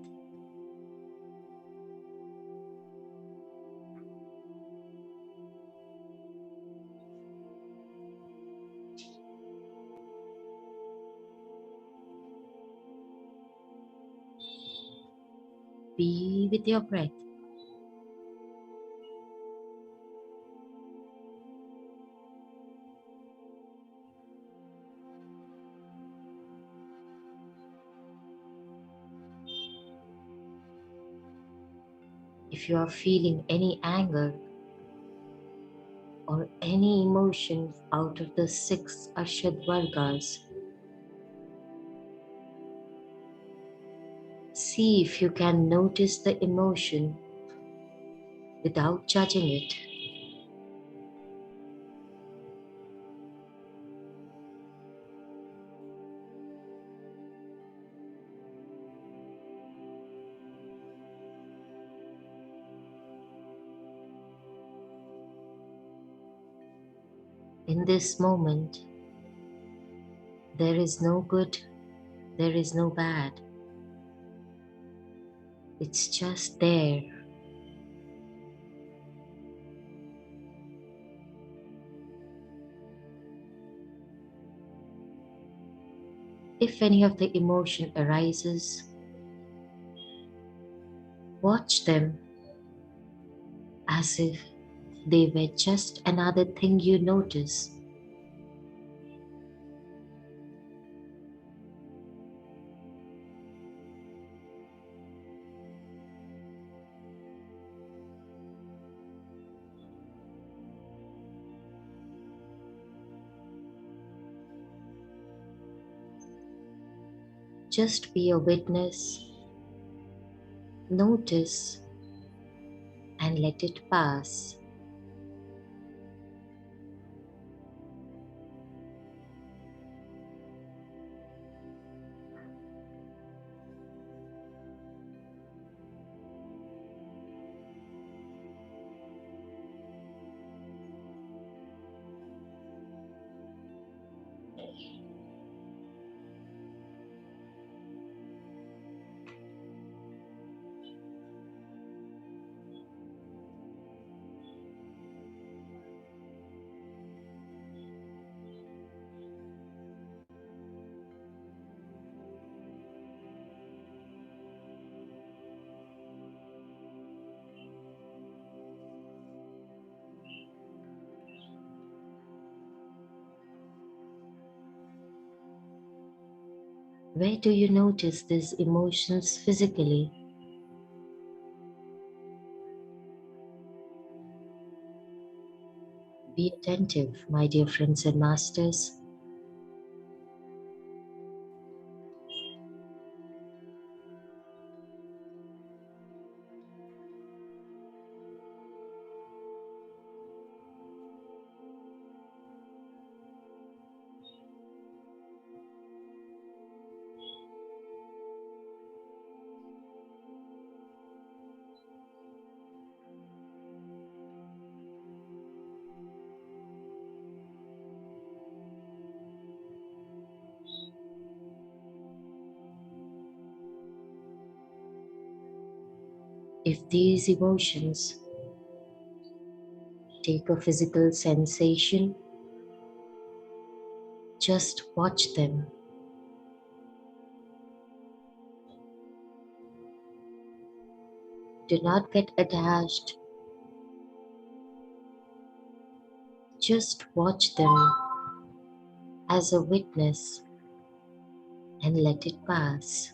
Be with your breath. If you are feeling any anger or any emotion out of the 6 Ashad Vargas, see if you can notice the emotion without judging it. In this moment, There is no good, there is no bad. It's just there. If any of the emotion arises, watch them as if they were just another thing you notice. Just be a witness, notice, and let it pass. Where do you notice these emotions physically? Be attentive, my dear friends and masters. If these emotions take a physical sensation, just watch them. Do not get attached. Just watch them as a witness and let it pass.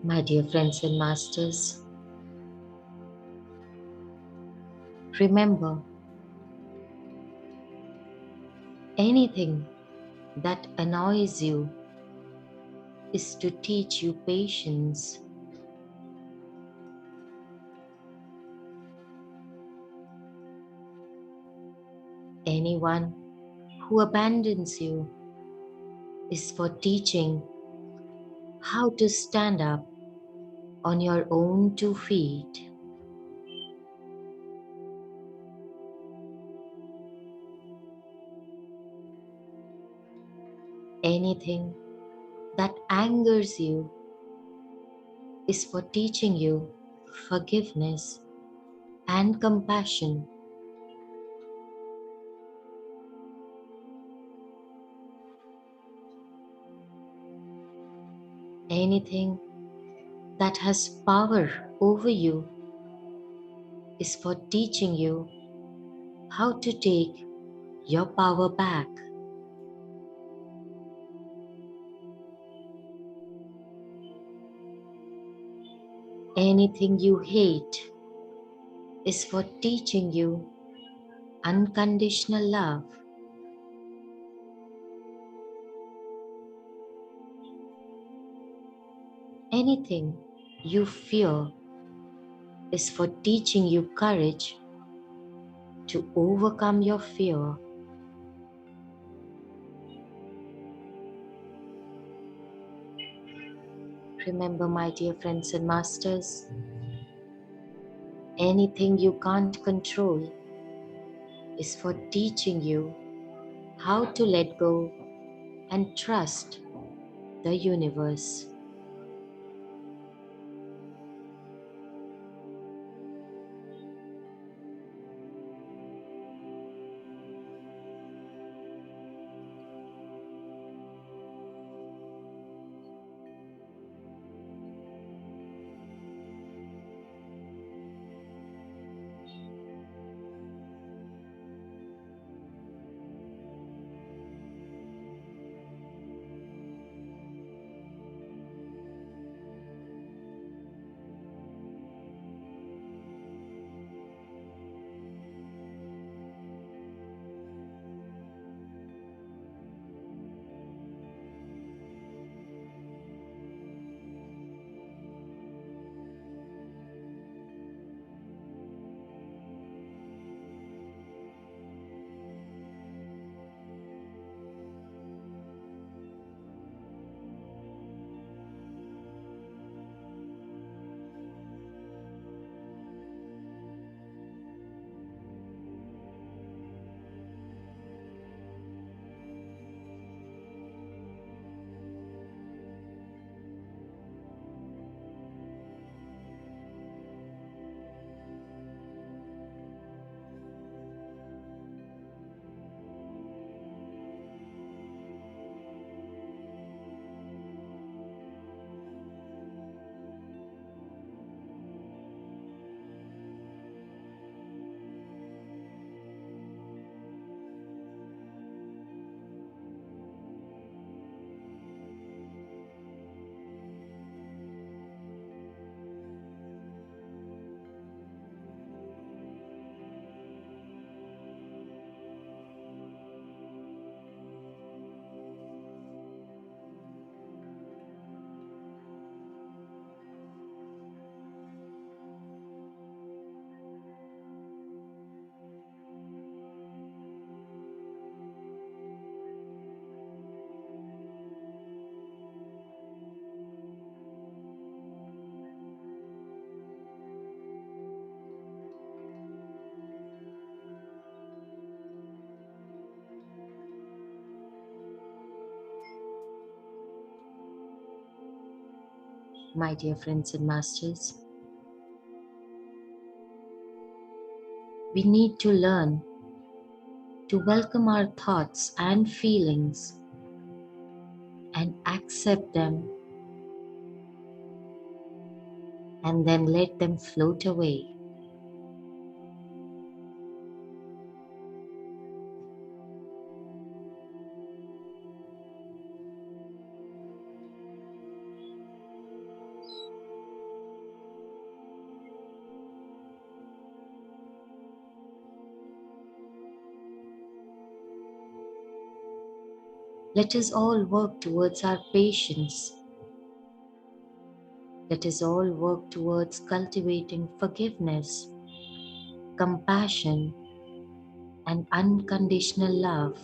My dear friends and masters, remember, anything that annoys you is to teach you patience. Anyone who abandons you is for teaching how to stand up on your own 2 feet. Anything that angers you is for teaching you forgiveness and compassion. Anything that has power over you is for teaching you how to take your power back. Anything you hate is for teaching you unconditional love. Anything you fear is for teaching you courage to overcome your fear. Remember, my dear friends and masters, anything you can't control is for teaching you how to let go and trust the universe. My dear friends and masters, we need to learn to welcome our thoughts and feelings and accept them and then let them float away. Let us all work towards our patience. Let us all work towards cultivating forgiveness, compassion, and unconditional love.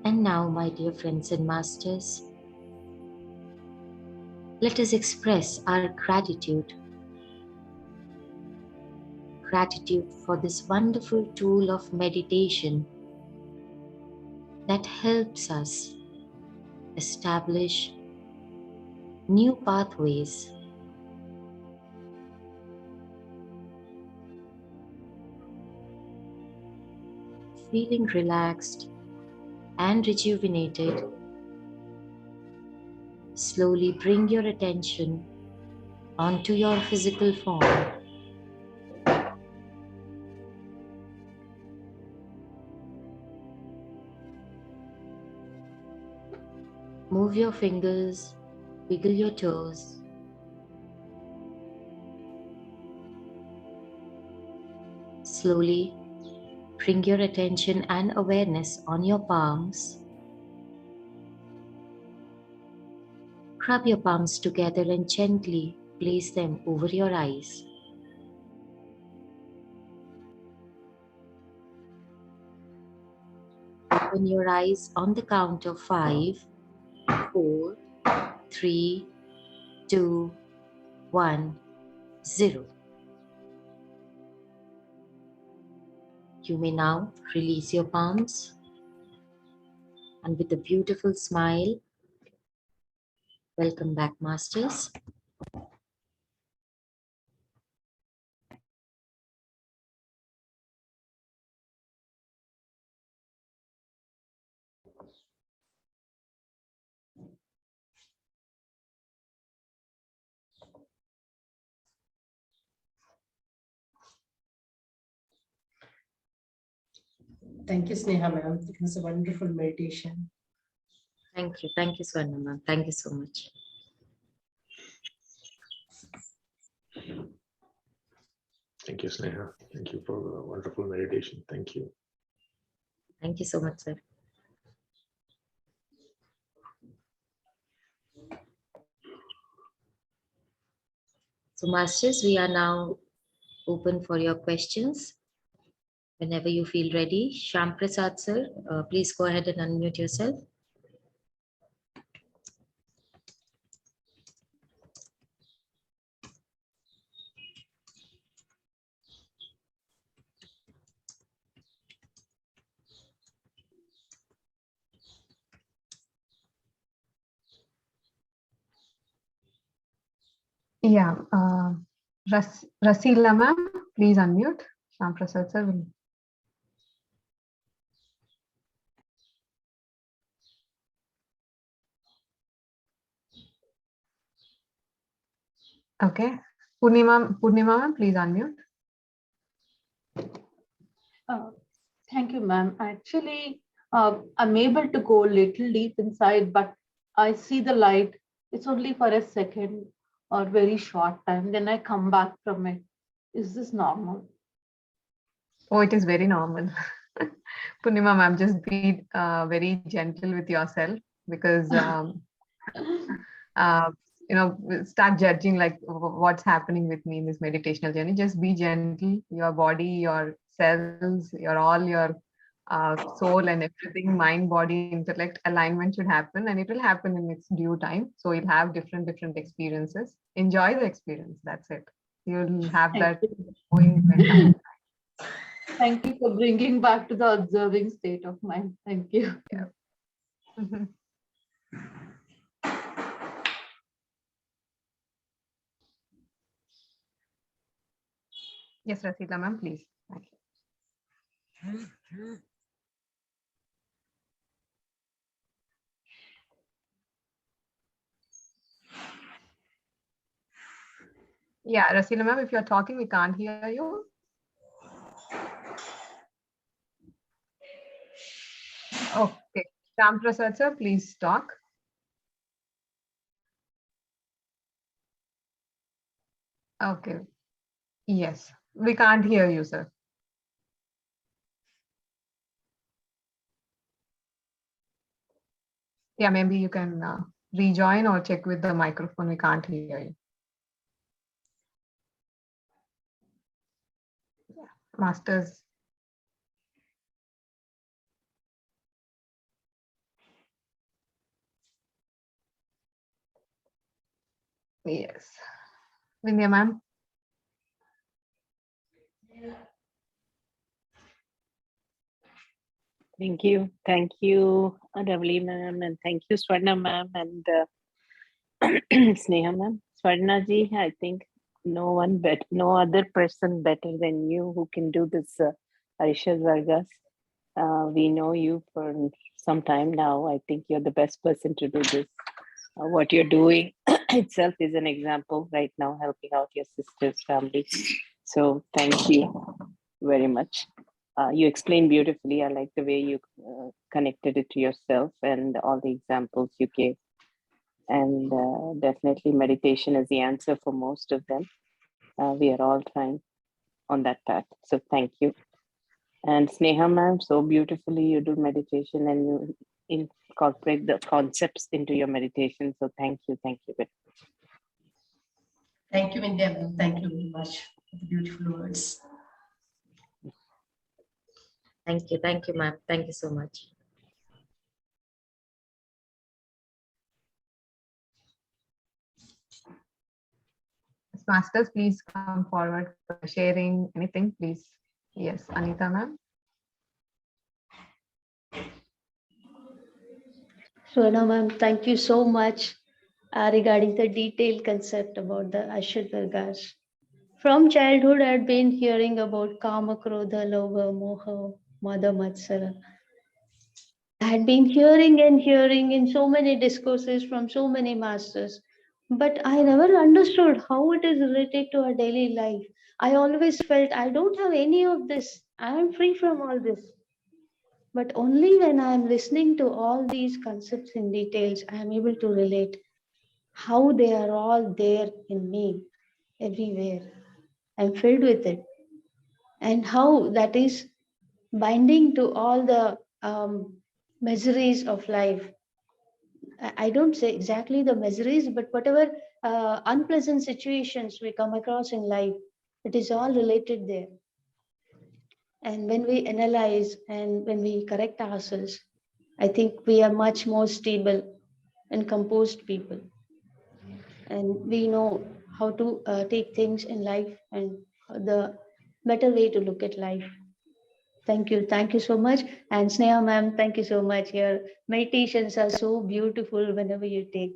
And now, my dear friends and masters, let us express our gratitude. Gratitude for this wonderful tool of meditation that helps us establish new pathways. Feeling relaxed and rejuvenated, slowly bring your attention onto your physical form. Move your fingers, wiggle your toes. Slowly bring your attention and awareness on your palms. Rub your palms together and gently place them over your eyes. Open your eyes on the count of 5, 4, 3, 2, 1, 0. You may now release your palms and with a beautiful smile, welcome back, Masters. Thank you, Sneha ma'am. It was a wonderful meditation. Thank you, Swarna ma'am. Thank you so much. Thank you, Sneha. Thank you for a wonderful meditation. Thank you. Thank you so much, sir. So, Masters, we are now open for your questions. Whenever you feel ready, Shyam Prasad sir, please go ahead and unmute yourself. Yeah, Rasila ma'am, please unmute. Shyam Prasad sir will. Okay. Purnima ma'am, please unmute. Thank you, ma'am. Actually, I'm able to go a little deep inside, but I see the light. It's only for a second or very short time. Then I come back from it. Is this normal? Oh, it is very normal. Purnima ma'am, just be very gentle with yourself because start judging like what's happening with me in this meditational journey. Just be gentle. Your body, your cells, your soul and everything, mind, body, intellect, alignment should happen, and it will happen in its due time. So you'll have different experiences. Enjoy the experience. That's it. You'll have that going when time. Thank you for bringing back to the observing state of mind. Thank you. Yes, Rasila ma'am, please. Thank you. Yeah, Rasila ma'am, if you're talking, we can't hear you. Okay. Ram Prasad sir, please talk. Okay. Yes, we can't hear you, sir. Yeah, maybe you can rejoin or check with the microphone. We can't hear you. Yeah. Masters. Yes. Vindhya ma'am. Thank you. Thank you, Ravli ma'am, and thank you, Swarna ma'am, and Sneha ma'am. Swarna ji, I think no other person better than you who can do this Arishad Vargas. We know you for some time now. I think you're the best person to do this. What you're doing itself is an example right now, helping out your sister's family. So thank you very much. You explained beautifully. I like the way you connected it to yourself and all the examples you gave. And definitely meditation is the answer for most of them. We are all trying on that path. So thank you. And Sneha ma'am, so beautifully you do meditation and you incorporate the concepts into your meditation. So thank you. Thank you. Thank you, Vindhya. Thank you very much for the beautiful words. Thank you, ma'am. Thank you so much. Masters, please come forward for sharing anything, please. Yes, Anita ma'am. Swarna ma'am, thank you so much regarding the detailed concept about the Ashad Vargas. From childhood, I had been hearing about Kama, Krodha, Lobha, Moha, Mada, Matsara. I had been hearing and hearing in so many discourses from so many masters, but I never understood how it is related to our daily life. I always felt I don't have any of this. I am free from all this. But only when I am listening to all these concepts in details, I am able to relate how they are all there in me, everywhere. I'm filled with it. And how that is binding to all the miseries of life. I don't say exactly the miseries, but whatever unpleasant situations we come across in life, it is all related there. And when we analyze and when we correct ourselves, I think we are much more stable and composed people. And we know how to take things in life and the better way to look at life. Thank you. Thank you so much. And Sneha ma'am, thank you so much. Your meditations are so beautiful whenever you take.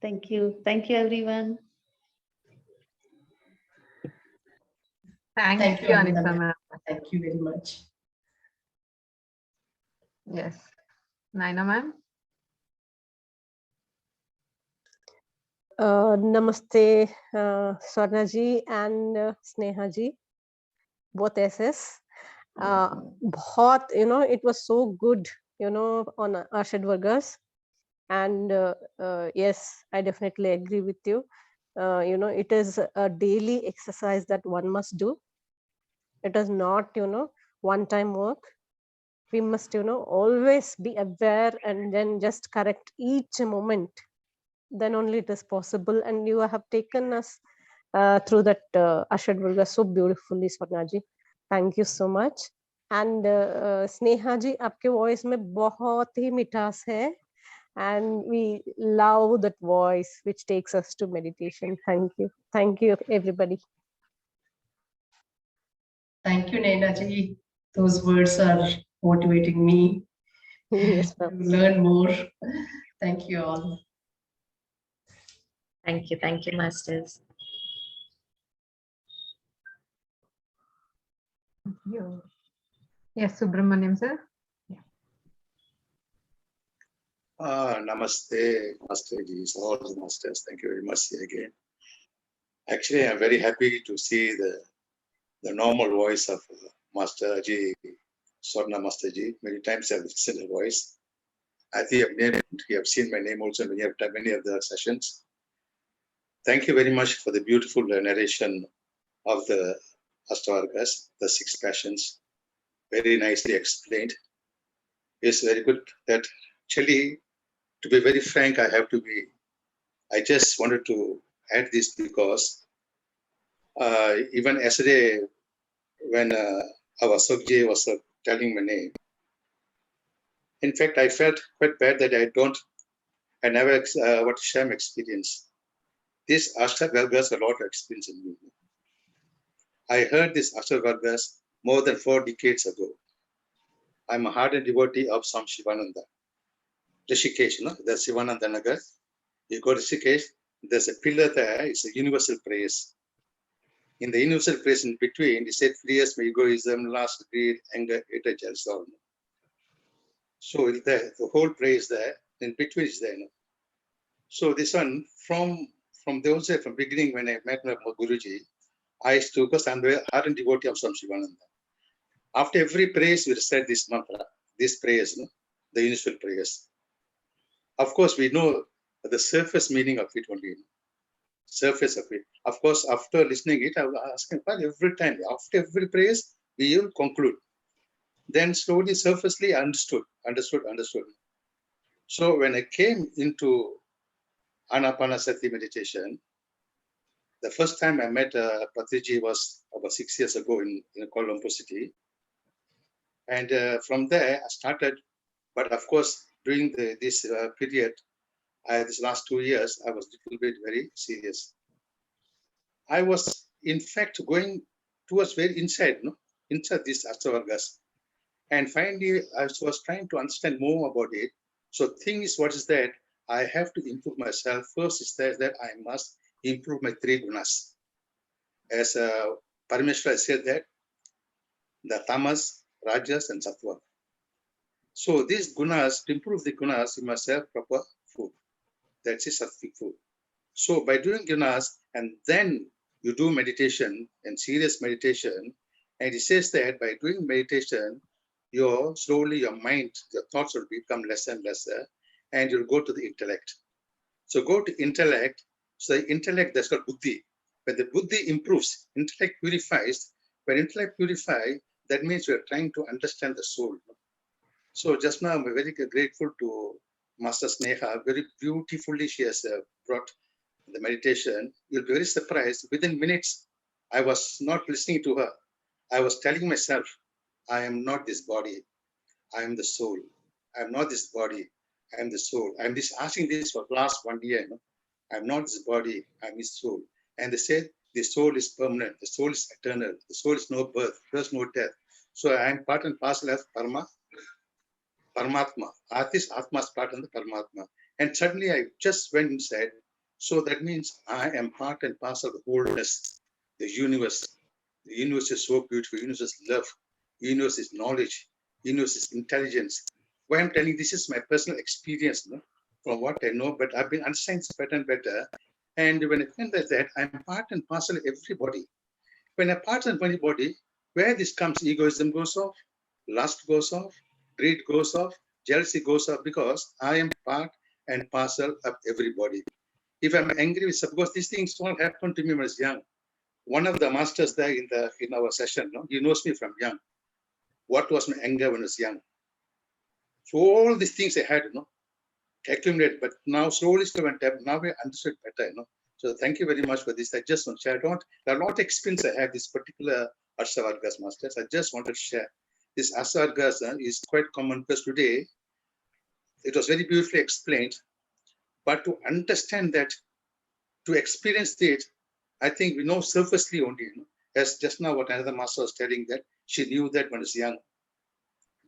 Thank you. Thank you, everyone. Thank you, Anita ma'am. Thank you very much. Yes. Naina ma'am. Namaste, Swarna ji and Sneha ji, both SS. It was so good, on Arshad Vargas. And yes, I definitely agree with you. It is a daily exercise that one must do. It is not, one-time work. We must, always be aware and then just correct each moment. Then only it is possible. And you have taken us through that Arshad Vargas so beautifully, Swarna ji. Thank you so much. And Sneha ji, आपके voice में बहुत ही मिठास है. And we love that voice which takes us to meditation. Thank you. Thank you, everybody. Thank you, Nainaji. Those words are motivating me Yes, to ma'am. learn more. Thank you all. Thank you, Masters. Yes, Subramaniam sir. Namaste, Masterji, all the masters. Thank you very much again. Actually, I'm very happy to see the normal voice of Master Aji, Swarna Masterji. Many times I've listened to the voice. I think you have seen my name also in many of the sessions. Thank you very much for the beautiful narration of the Ashtavargas, the 6 passions. Very nicely explained. It's very good that actually, to be very frank, I just wanted to add this because even yesterday when our Sokji was telling my name, in fact, I felt quite bad that I never what share my experience. This Ashtavargas a lot of experience in me. I heard this Ashtavargas more than 4 decades ago. I'm a hardened devotee of Swami Shivananda. Rishikesh, the Shivananda Nagar. You go to Rishikesh, there's a pillar there, it's a universal praise. In the universal praise in between, he said, fears, egoism, lust, greed, anger, hatred, jealousy, all. So the whole praise there, in between is there. So this one, from those days, from beginning when I met my Guruji, I used to, because I'm the ardent devotee of Swami Shivananda. After every praise, we recite this mantra, this praise, the universal praise. Of course, we know the surface meaning of it only. Surface of it. Of course, after listening it, I will ask him, well, every time, after every praise, we will conclude. Then slowly, surfacely, understood. So when I came into Anapanasati meditation, the first time I met Patriji was about 6 years ago in Kuala Lumpur City. And from there, I started. But of course, during this period, this last 2 years, I was a little bit very serious. I was, in fact, going towards very inside this Ashtavargas. And finally, I was trying to understand more about it. So thing is, what is that? I have to improve myself. First is that I must improve my 3 gunas. As Parameshwara said that, the tamas, rajas, and sattva. So these gunas, to improve the gunas, you must have proper food. That's a sattvic food. So by doing gunas, and then you do meditation and serious meditation, and he says that by doing meditation, slowly your mind, your thoughts will become less and lesser, and you'll go to the intellect. So go to intellect. So the intellect, that's called buddhi. When the buddhi improves, intellect purifies. When intellect purifies, that means you're trying to understand the soul. So just now, I'm very grateful to Master Sneha. Very beautifully she has brought the meditation. You'll be very surprised. Within minutes, I was not listening to her. I was telling myself, I am not this body. I am the soul. I am not this body. I am the soul. I'm just asking this for the last 1 year. I'm not this body. I'm his soul. And they said the soul is permanent. The soul is eternal. The soul is no birth. There's no death. So I am part and parcel of Paramatma. This Atma is part of the Paramatma. And suddenly I just went and said, so that means I am part and parcel of the wholeness, the universe. The universe is so beautiful. The universe is love. The universe is knowledge. The universe is intelligence. Why I'm telling this is my personal experience from what I know, but I've been understanding this better and better. And when I feel like that, I'm part and parcel of everybody. When I'm part of anybody, where this comes, egoism goes off, lust goes off, greed goes off, jealousy goes off, because I am part and parcel of everybody. If I'm angry with, because these things all happened to me when I was young. One of the masters there in our session, he knows me from young. What was my anger when I was young? So all these things I had, accumulated, but now slowly, now I understood better, So thank you very much for this. I just want to share. There are a lot of experience I have this particular Ashtavargas masters. I just wanted to share. This Ashtavargas is quite common because today it was very beautifully explained. But to understand that, to experience it, I think we know surfacely only. As just now what another master was telling that she knew that when she was young.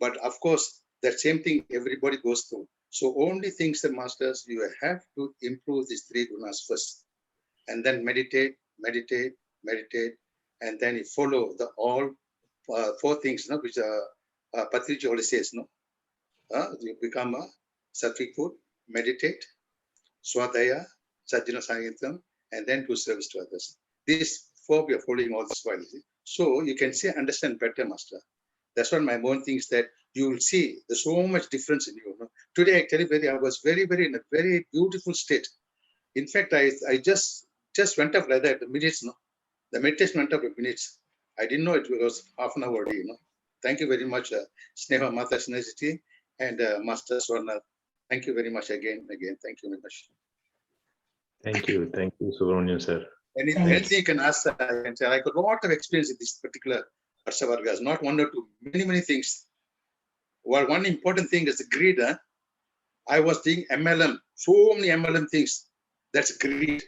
But of course, that same thing everybody goes through. So only things the masters, you have to improve these 3 gunas first. And then meditate, meditate, meditate. And then you follow the all 4 things, no, which Patriji always says, no. You become a sattvic food, meditate, swadaya, sajjana sangitam, and then do service to others. These 4 we are following all this while. So you can see, understand better, master. That's what my own thing is, that you will see there's so much difference in you. No? Today, I tell you, I was very, very in a very beautiful state. In fact, I just went up like that, the minutes, no. The meditation went up in minutes. I didn't know it was half an hour already, you know. Thank you very much, Sneha Mata Sneziti and Master Swarna. Thank you very much again. Thank you very much. Thank you, Subramanian sir. Anything you can ask, I can say. I got a lot of experience in this particular Vargas, not 1 or 2, many things. Well, one important thing is the greed. I was doing MLM, so many MLM things. That's greed.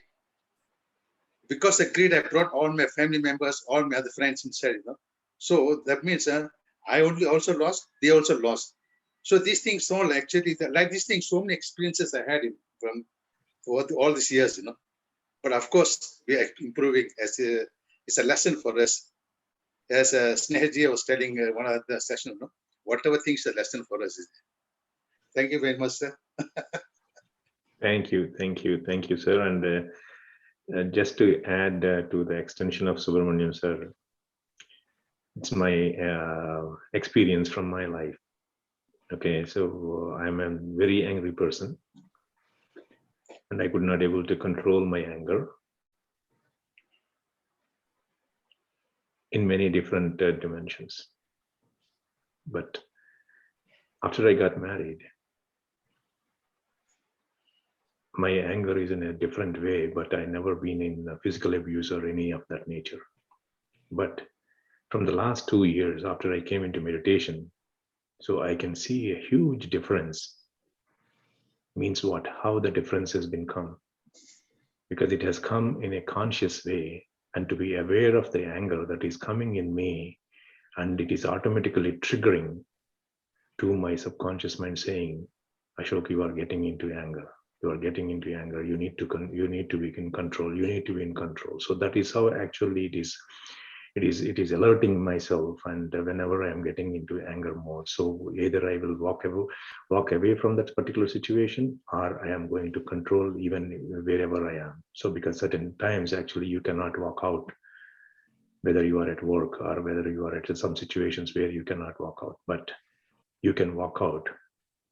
Because of greed, I brought all my family members, all my other friends inside. You know? So that means I only also lost, they also lost. So these things all actually, like these things, so many experiences I had from all these years, you know. But of course, we are improving it's a lesson for us. As Snehaji was telling one of the session, you know, whatever things a lesson for us is. Thank you very much, sir. Thank you, sir. And just to add to the extension of Subramanian sir, it's my experience from my life. Okay, so I'm a very angry person, and I could not able to control my anger in many different dimensions. But after I got married, my anger is in a different way, but I never been in physical abuse or any of that nature. But from the last 2 years after I came into meditation, so I can see a huge difference. Means what? How the difference has been come. Because it has come in a conscious way, and to be aware of the anger that is coming in me, and it is automatically triggering to my subconscious mind saying, Ashok, you are getting into anger. You are getting into anger. You need to be in control. You need to be in control. So that is how actually it is alerting myself. And whenever I am getting into anger mode, so either I will walk away from that particular situation, or I am going to control even wherever I am. So because certain times actually you cannot walk out, whether you are at work or whether you are at some situations where you cannot walk out, but you can walk out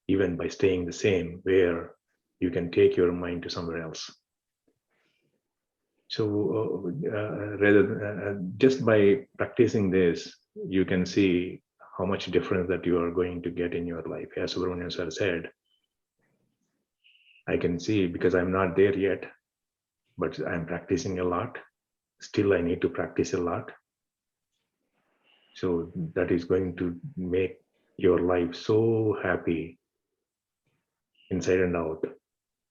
even by staying the same, where you can take your mind to somewhere else. So just by practicing this, you can see how much difference that you are going to get in your life. As Subramanian sir said, I can see, because I'm not there yet, but I'm practicing a lot. Still, I need to practice a lot. So that is going to make your life so happy inside and out.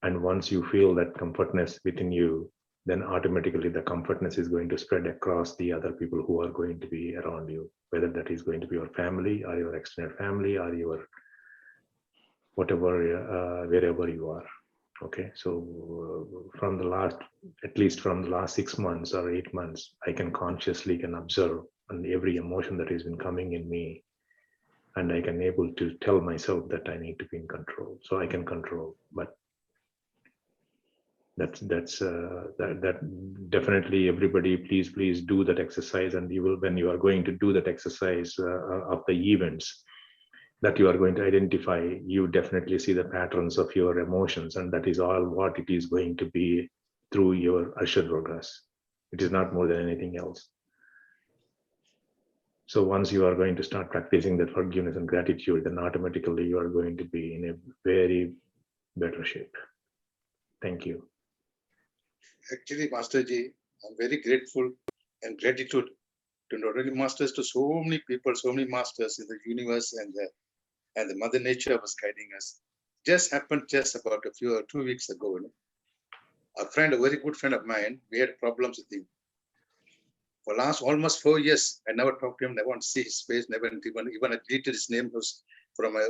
And once you feel that comfortness within you, then automatically the comfortness is going to spread across the other people who are going to be around you, whether that is going to be your family or your extended family or your whatever, wherever you are. Okay, so from the last, at least from the last 6 months or 8 months, I can consciously observe on every emotion that has been coming in me, and I can able to tell myself that I need to be in control. So I can control, but that's that definitely everybody please do that exercise, and you will, when you are going to do that exercise of the events that you are going to identify, you definitely see the patterns of your emotions, and that is all what it is going to be through your Arshad Vargas. It is not more than anything else. So once you are going to start practicing that forgiveness and gratitude, then automatically you are going to be in a very better shape. Thank you. Actually, Masterji, I'm very grateful and gratitude to not only masters, to so many people, so many masters in the universe, and the Mother Nature was guiding us. Just happened just about 2 weeks ago. You know? A friend, a very good friend of mine, we had problems with him. For last almost 4 years, I never talked to him. Never want to see his face. Never even I deleted his name from my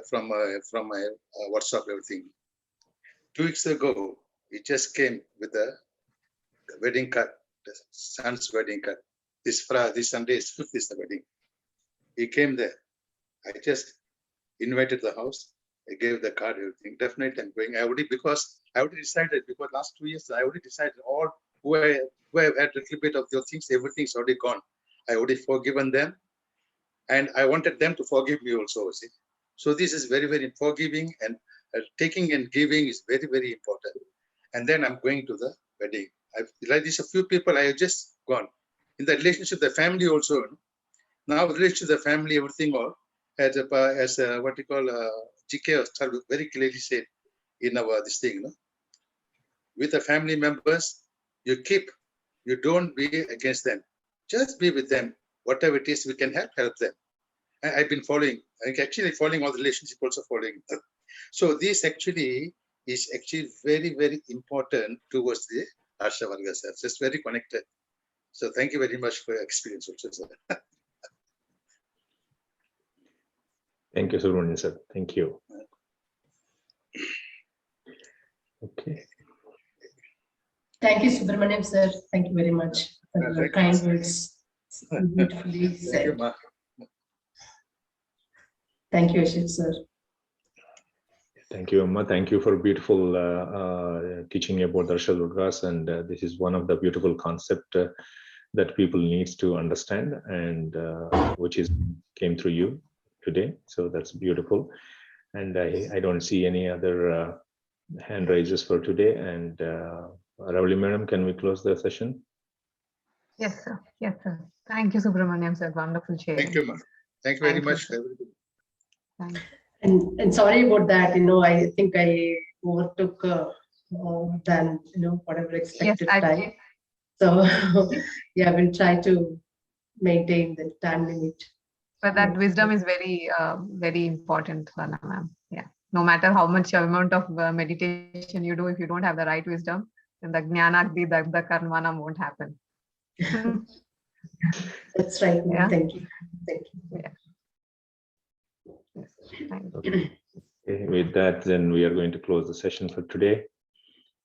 WhatsApp, everything. 2 weeks ago, he just came with the wedding card, the son's wedding card. This Sunday is 5th is the wedding. He came there. I just invited the house. I gave the card, everything. Definitely, I'm going. I already decided, because last 2 years, I already decided all who I had a little bit of those things, everything's already gone. I already forgiven them. And I wanted them to forgive me also, see. So this is very, very forgiving, and taking and giving is very, very important. And then I'm going to the wedding. Like this, a few people I have just gone. In the relationship, the family also. Now, relationship, the family, everything all, as what you call, GK very clearly said in our this thing, with the family members, you don't be against them. Just be with them. Whatever it is, we can help them. I've been following, actually following all the relationship, also following. So this actually is actually very, very important towards the Arsha Varga, sir. It's very connected. So thank you very much for your experience also, sir. Thank you, Subramanian sir. Thank you. Okay. Thank you, Subramanian sir. Thank you very much for your kind words. Beautifully said. Thank you, Ashit sir. Thank you, Amma. Thank you for beautiful teaching about Darsha Durgas, and this is one of the beautiful concept that people needs to understand, and which came through you today. So that's beautiful. And I don't see any other hand raises for today. And Ravali Madam, can we close the session? Yes, sir. Yes, sir. Thank you, Subramaniam sir. Wonderful sharing. Thank you, ma'am. Thank you very much. Thank you. And sorry about that. I think I overtook than whatever expected time. So yeah, we'll try to maintain the time limit. But that wisdom is very, very important, Sana ma'am. Yeah. No matter how much amount of meditation you do, if you don't have the right wisdom, then the jnanakdi, the karmanam won't happen. That's right. Yeah. Thank you. Thank you. Yeah. Yes. Thank you. Okay. With that, then we are going to close the session for today.